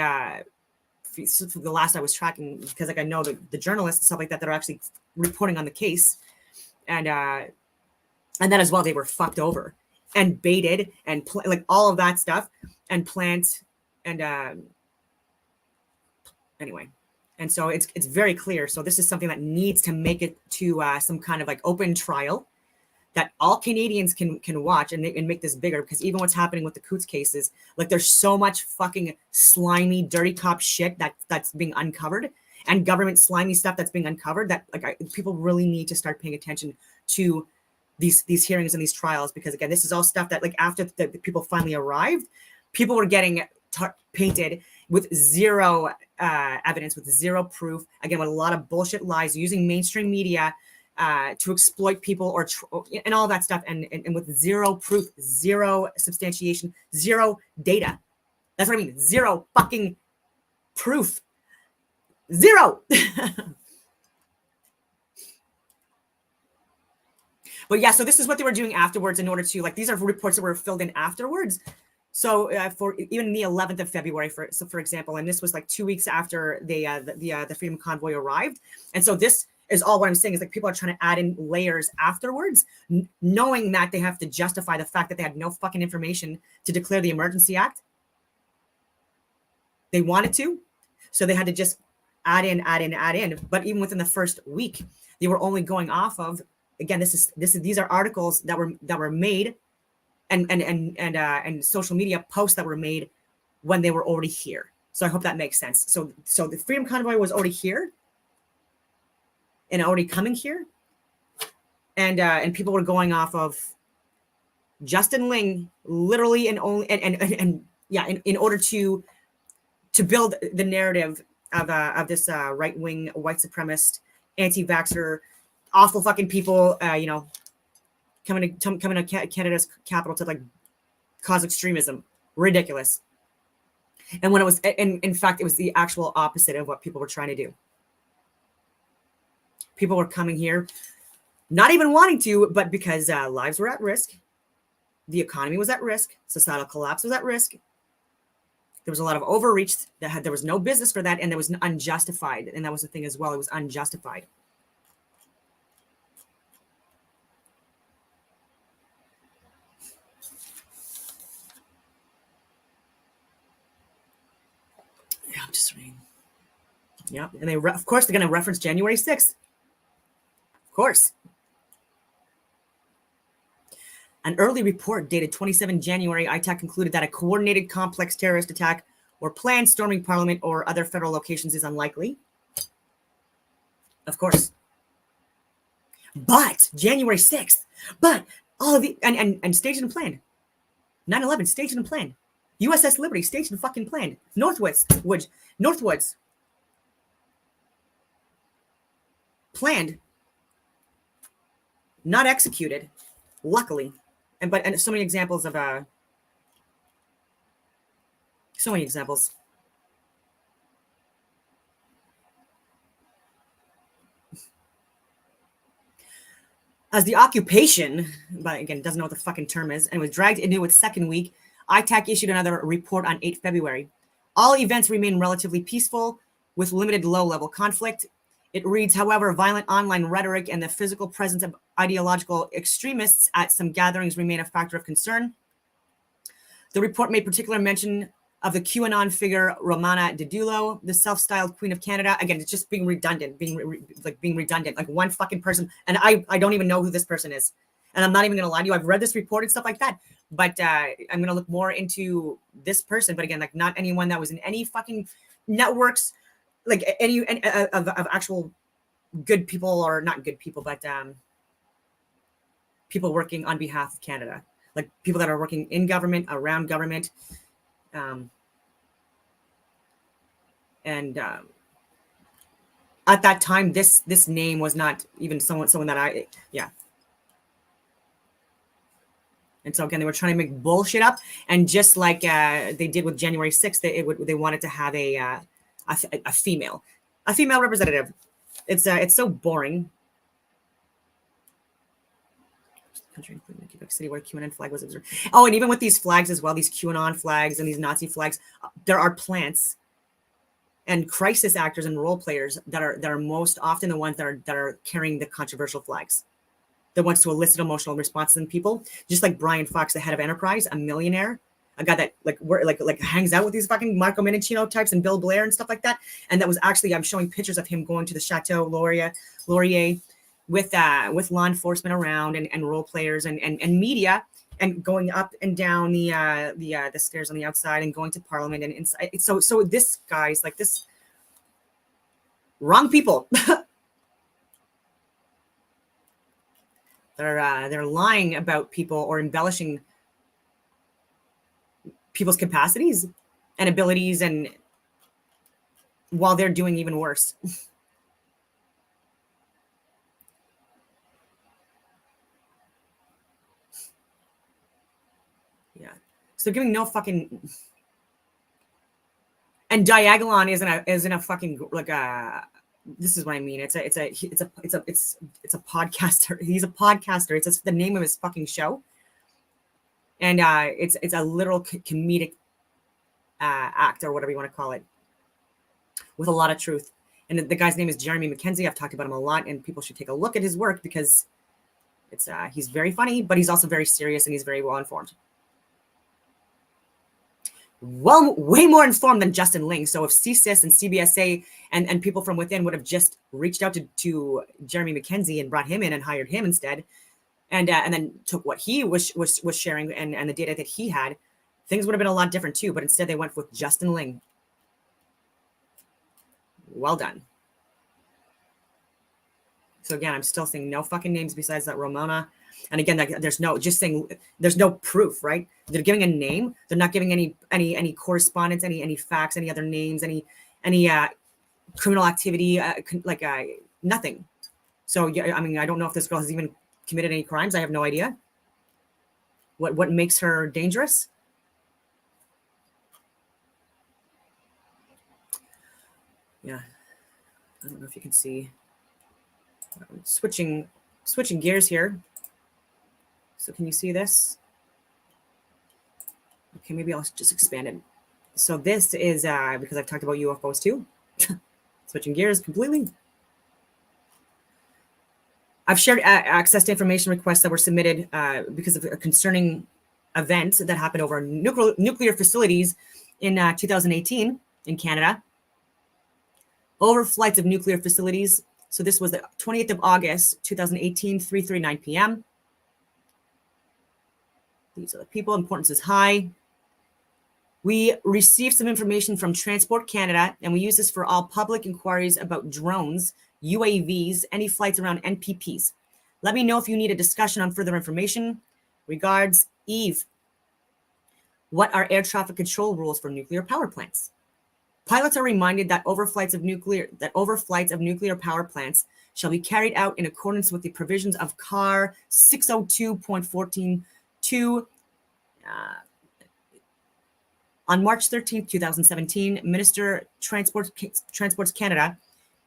for the last I was tracking, because like I know the journalists and stuff like that are actually reporting on the case, and then as well they were fucked over and baited and like all of that stuff and plant and Anyway, and so it's very clear. So this is something that needs to make it to some kind of like open trial that all Canadians can watch and make this bigger, because even what's happening with the Coots cases, like there's so much fucking slimy, dirty cop shit that's being uncovered, and government slimy stuff that's being uncovered, that like people really need to start paying attention to these hearings and these trials, because again, this is all stuff that like after the people finally arrived, people were getting painted with zero evidence, with zero proof, again, with a lot of bullshit lies, using mainstream media to exploit people and all that stuff, and with zero proof, zero substantiation, zero data. That's what I mean. Zero fucking proof. Zero. But yeah, so this is what they were doing afterwards in order to, like, these are reports that were filled in afterwards. So for even the 11th of February, for example, and this was like 2 weeks after the Freedom Convoy arrived. And so this is all what I'm saying is like people are trying to add in layers afterwards, knowing that they have to justify the fact that they had no fucking information to declare the Emergency Act. They wanted to, so they had to just add in. But even within the first week, they were only going off of, again, these are articles that were made and social media posts that were made when they were already here. So I hope that makes sense. So the Freedom Convoy was already here and already coming here, and people were going off of Justin Ling literally in order to build the narrative of this right-wing white supremacist anti-vaxxer awful fucking people coming to Canada's capital to like cause extremism. Ridiculous. And when it was, in fact, it was the actual opposite of what people were trying to do. People were coming here, not even wanting to, but because lives were at risk, the economy was at risk, societal collapse was at risk. There was a lot of overreach there was no business for that, and there was unjustified, and that was the thing as well. It was unjustified. Yeah, I'm just reading. Yeah, and of course they're going to reference January 6th. Of course. An early report dated 27 January, ITAC concluded that a coordinated complex terrorist attack or planned storming Parliament or other federal locations is unlikely. Of course. But January 6th, but all of the, and staged and planned. 9/11 staged and planned. USS Liberty staged and fucking planned. Northwoods planned, not executed, luckily. And so many examples of so many examples. As the occupation, but again, doesn't know what the fucking term is, and was dragged into its second week, ITAC issued another report on 8 February. All events remain relatively peaceful with limited low-level conflict. It reads, however, violent online rhetoric and the physical presence of ideological extremists at some gatherings remain a factor of concern. The report made particular mention of the QAnon figure Romana Didulo, the self-styled Queen of Canada. Again, it's just being redundant, being redundant, like one fucking person. And I don't even know who this person is. And I'm not even going to lie to you. I've read this report and stuff like that. But I'm going to look more into this person. But again, like not anyone that was in any fucking networks, like any of actual good people, or not good people, but people working on behalf of Canada, like people that are working in government, around government, and at that time, this name was not even someone that And so again, they were trying to make bullshit up, and just like they did with January 6th, they wanted to have a female representative. It's so boring. Country including Quebec City, where QAnon flag was observed. Oh, and even with these flags as well, these QAnon flags and these Nazi flags, there are plants and crisis actors and role players that are most often the ones that are carrying the controversial flags, the ones to elicit emotional responses in people. Just like Brian Fox, the head of Enterprise, a millionaire, a guy that like hangs out with these fucking Marco Mendicino types and Bill Blair and stuff like that. And that was actually, I'm showing pictures of him going to the Chateau Laurier with law enforcement around and role players and media, and going up and down the stairs on the outside and going to Parliament and inside. So this guy's like this. Wrong people. They're lying about people or embellishing people's capacities and abilities, and while they're doing even worse. Yeah. So giving no fucking. And Diagolon isn't a fucking like a. This is what I mean. It's a podcaster. He's a podcaster. It's just the name of his fucking show. And it's a literal comedic act, or whatever you want to call it, with a lot of truth. And the guy's name is Jeremy Mackenzie. I've talked about him a lot, and people should take a look at his work because it's he's very funny, but he's also very serious and he's very well informed. Well, way more informed than Justin Ling. So if CSIS and CBSA and people from within would have just reached out to Jeremy Mackenzie and brought him in and hired him instead, and then took what he was sharing and the data that he had, things would have been a lot different too. But instead they went with Justin Ling. Well done. So again, I'm still saying no fucking names besides that Ramona. And again, there's no proof, right? They're giving a name. They're not giving any correspondence, any facts, any other names, any criminal activity, nothing. So yeah, I mean, I don't know if this girl has even committed any crimes. I have no idea. What makes her dangerous? Yeah, I don't know if you can see. Switching gears here. So can you see this? Okay, maybe I'll just expand it. So this is because I've talked about UFOs too. Switching gears completely. I've shared access to information requests that were submitted because of a concerning event that happened over nuclear facilities in 2018 in Canada. Overflights of nuclear facilities. So this was the 28th of August, 2018, 3:39 p.m. These are the people. Importance is high. We received some information from Transport Canada, and we use this for all public inquiries about drones, UAVs, any flights around NPPs. Let me know if you need a discussion on further information. Regards, Eve. What are air traffic control rules for nuclear power plants? Pilots are reminded that overflights of nuclear power plants shall be carried out in accordance with the provisions of CAR 602.14.2. On March 13, 2017, Minister Transports Canada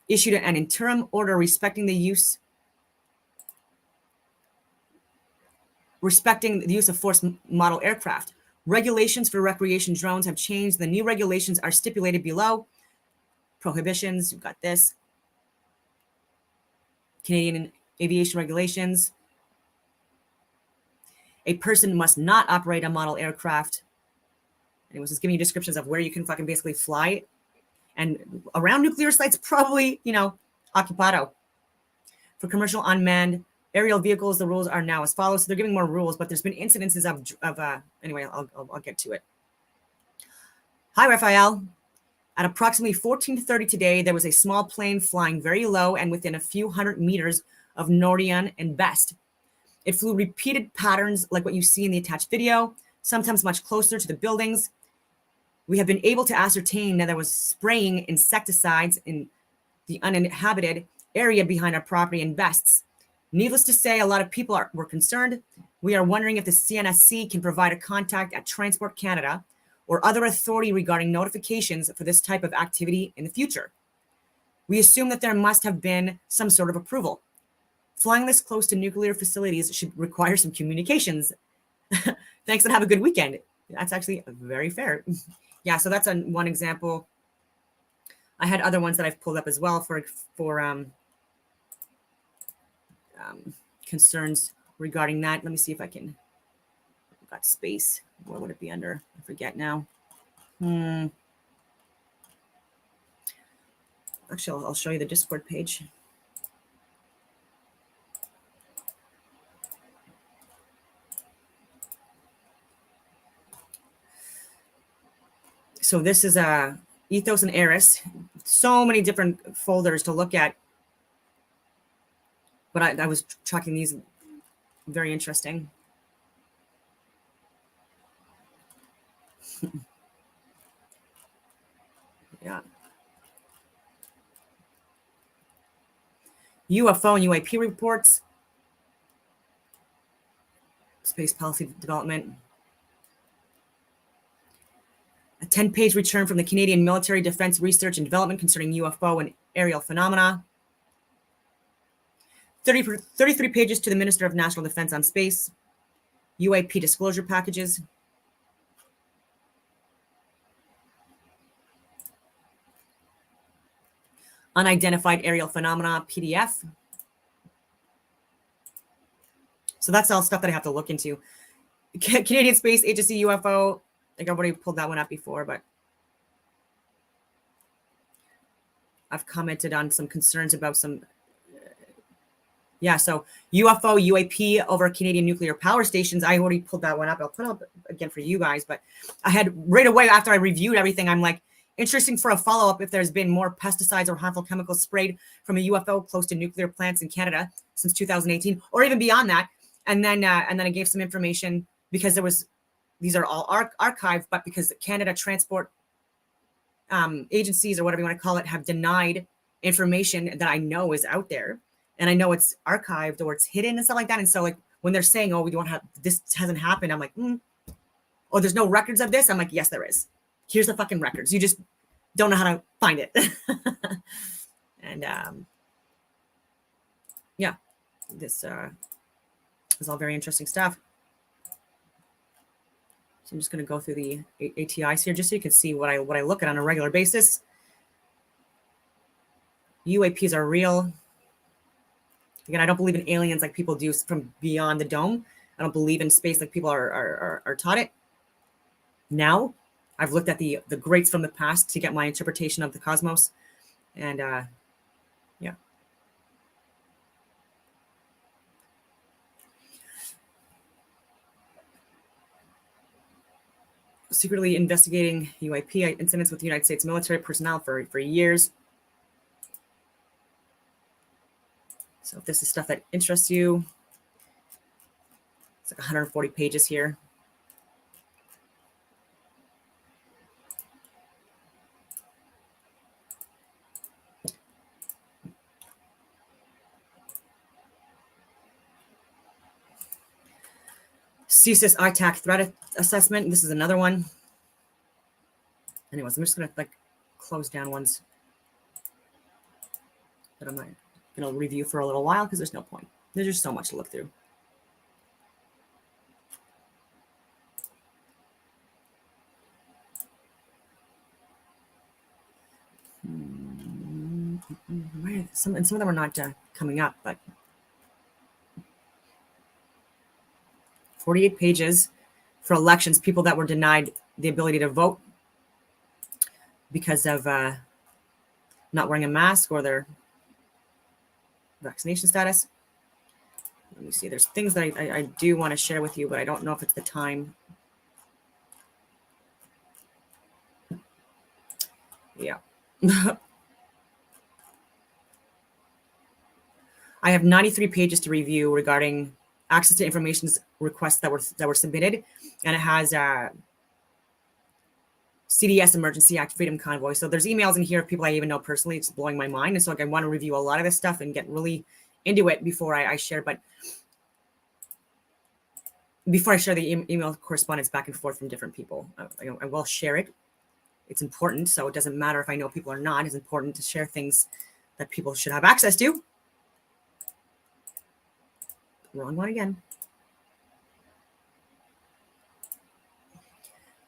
issued an interim order respecting the use of force model aircraft. Regulations for recreation drones have changed. The new regulations are stipulated below. Prohibitions, you've got this. Canadian aviation regulations. A person must not operate a model aircraft. And it was just giving you descriptions of where you can fucking basically fly. And around nuclear sites, probably, occupado. For commercial unmanned aerial vehicles, the rules are now as follows. So they're giving more rules, but there's been incidences of anyway, I'll get to it. Hi, Raphael. At approximately 14:30 today, there was a small plane flying very low and within a few hundred meters of Nordion and Best. It flew repeated patterns like what you see in the attached video, sometimes much closer to the buildings. We have been able to ascertain that there was spraying insecticides in the uninhabited area behind our property in Bests. Needless to say, a lot of people were concerned. We are wondering if the CNSC can provide a contact at Transport Canada or other authority regarding notifications for this type of activity in the future. We assume that there must have been some sort of approval. Flying this close to nuclear facilities should require some communications. Thanks and have a good weekend. That's actually very fair. Yeah, so that's one example. I had other ones that I've pulled up as well for concerns regarding that. Let me see if I can got space. What would it be under? I forget now. Actually, I'll show you the Discord page. So this is Ethos and Eris. So many different folders to look at. But I was tracking these. Very interesting. Yeah. UFO and UAP reports. Space policy development. A 10-page return from the Canadian Military Defense Research and Development concerning UFO and aerial phenomena. 33 pages to the Minister of National Defense on space. UAP disclosure packages. Unidentified aerial phenomena PDF. So that's all stuff that I have to look into. Canadian Space Agency UFO. I think I've already pulled that one up before, but I've commented on some concerns about some. Yeah, so UFO, UAP over Canadian nuclear power stations. I already pulled that one up. I'll put it up again for you guys, but I had right away after I reviewed everything, I'm like, interesting for a follow-up if there's been more pesticides or harmful chemicals sprayed from a UFO close to nuclear plants in Canada since 2018, or even beyond that. And then I gave some information because these are all archived, but because Canada Transport agencies or whatever you want to call it have denied information that I know is out there. And I know it's archived or it's hidden and stuff like that. And so like when they're saying, oh, we don't have, this hasn't happened. I'm like, oh, there's no records of this. I'm like, yes, there is. Here's the fucking records. You just don't know how to find it. And yeah, this is all very interesting stuff. So I'm just going to go through the ATIs here just so you can see what I look at on a regular basis. UAPs are real. Again, I don't believe in aliens like people do from beyond the dome. I don't believe in space like people are taught it. Now, I've looked at the greats from the past to get my interpretation of the cosmos. And yeah. Secretly investigating UAP incidents with the United States military personnel for years. So if this is stuff that interests you, it's like 140 pages here. CSIS ITAC threat assessment. This is another one. Anyways, I'm just going to close down ones that I'm not going to review for a little while because there's no point. There's just so much to look through. Some of them are not coming up, but 48 pages for elections, people that were denied the ability to vote because of not wearing a mask or their vaccination status. Let me see. There's things that I do want to share with you, but I don't know if it's the time. Yeah. I have 93 pages to review regarding access to information requests that were submitted, and it has CDS Emergency Act Freedom Convoy. So there's emails in here of people I even know personally. It's blowing my mind, and so I want to review a lot of this stuff and get really into it before I share. But before I share the email correspondence back and forth from different people, I will share it. It's important, so it doesn't matter if I know people or not. It's important to share things that people should have access to. Wrong one again.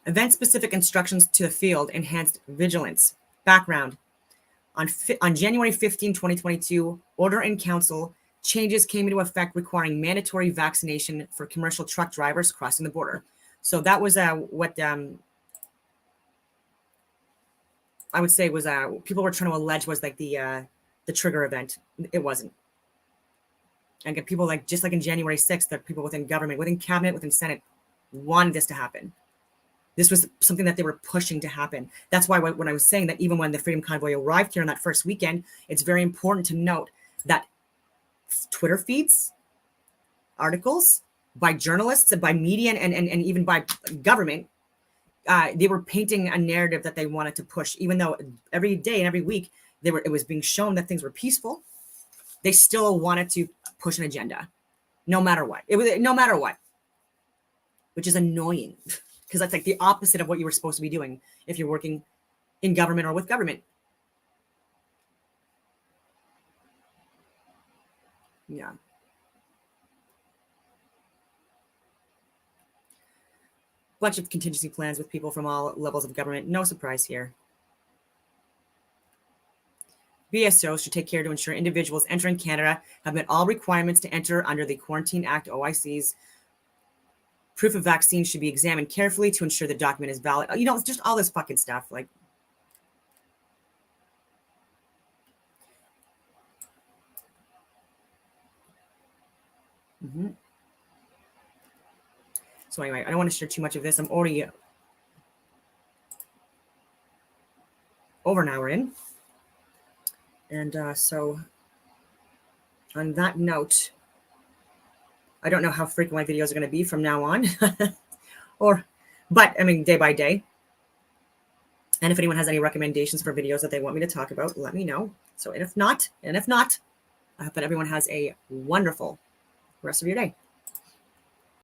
Event-specific instructions to the field, enhanced vigilance. Background. On January 15, 2022, Order in Council changes came into effect requiring mandatory vaccination for commercial truck drivers crossing the border. So that was what I would say was people were trying to allege was like the trigger event. It wasn't. And get people like, just like in January 6th, that people within government, within cabinet, within Senate wanted this to happen. This was something that they were pushing to happen. That's why when I was saying that even when the Freedom Convoy arrived here on that first weekend, it's very important to note that Twitter feeds, articles by journalists and by media and even by government, they were painting a narrative that they wanted to push, even though every day and every week it was being shown that things were peaceful. They still wanted to push an agenda, no matter what. It was no matter what, which is annoying because that's like the opposite of what you were supposed to be doing if you're working in government or with government. Yeah. Bunch of contingency plans with people from all levels of government. No surprise here. BSO should take care to ensure individuals entering Canada have met all requirements to enter under the Quarantine Act OICs. Proof of vaccine should be examined carefully to ensure the document is valid. You know, it's just all this fucking stuff. Like, So anyway, I don't want to share too much of this. I'm already over an hour in. And so on that note, I don't know how frequent my videos are going to be from now on. But I mean, day by day. And if anyone has any recommendations for videos that they want me to talk about, let me know. So, and if not, I hope that everyone has a wonderful rest of your day.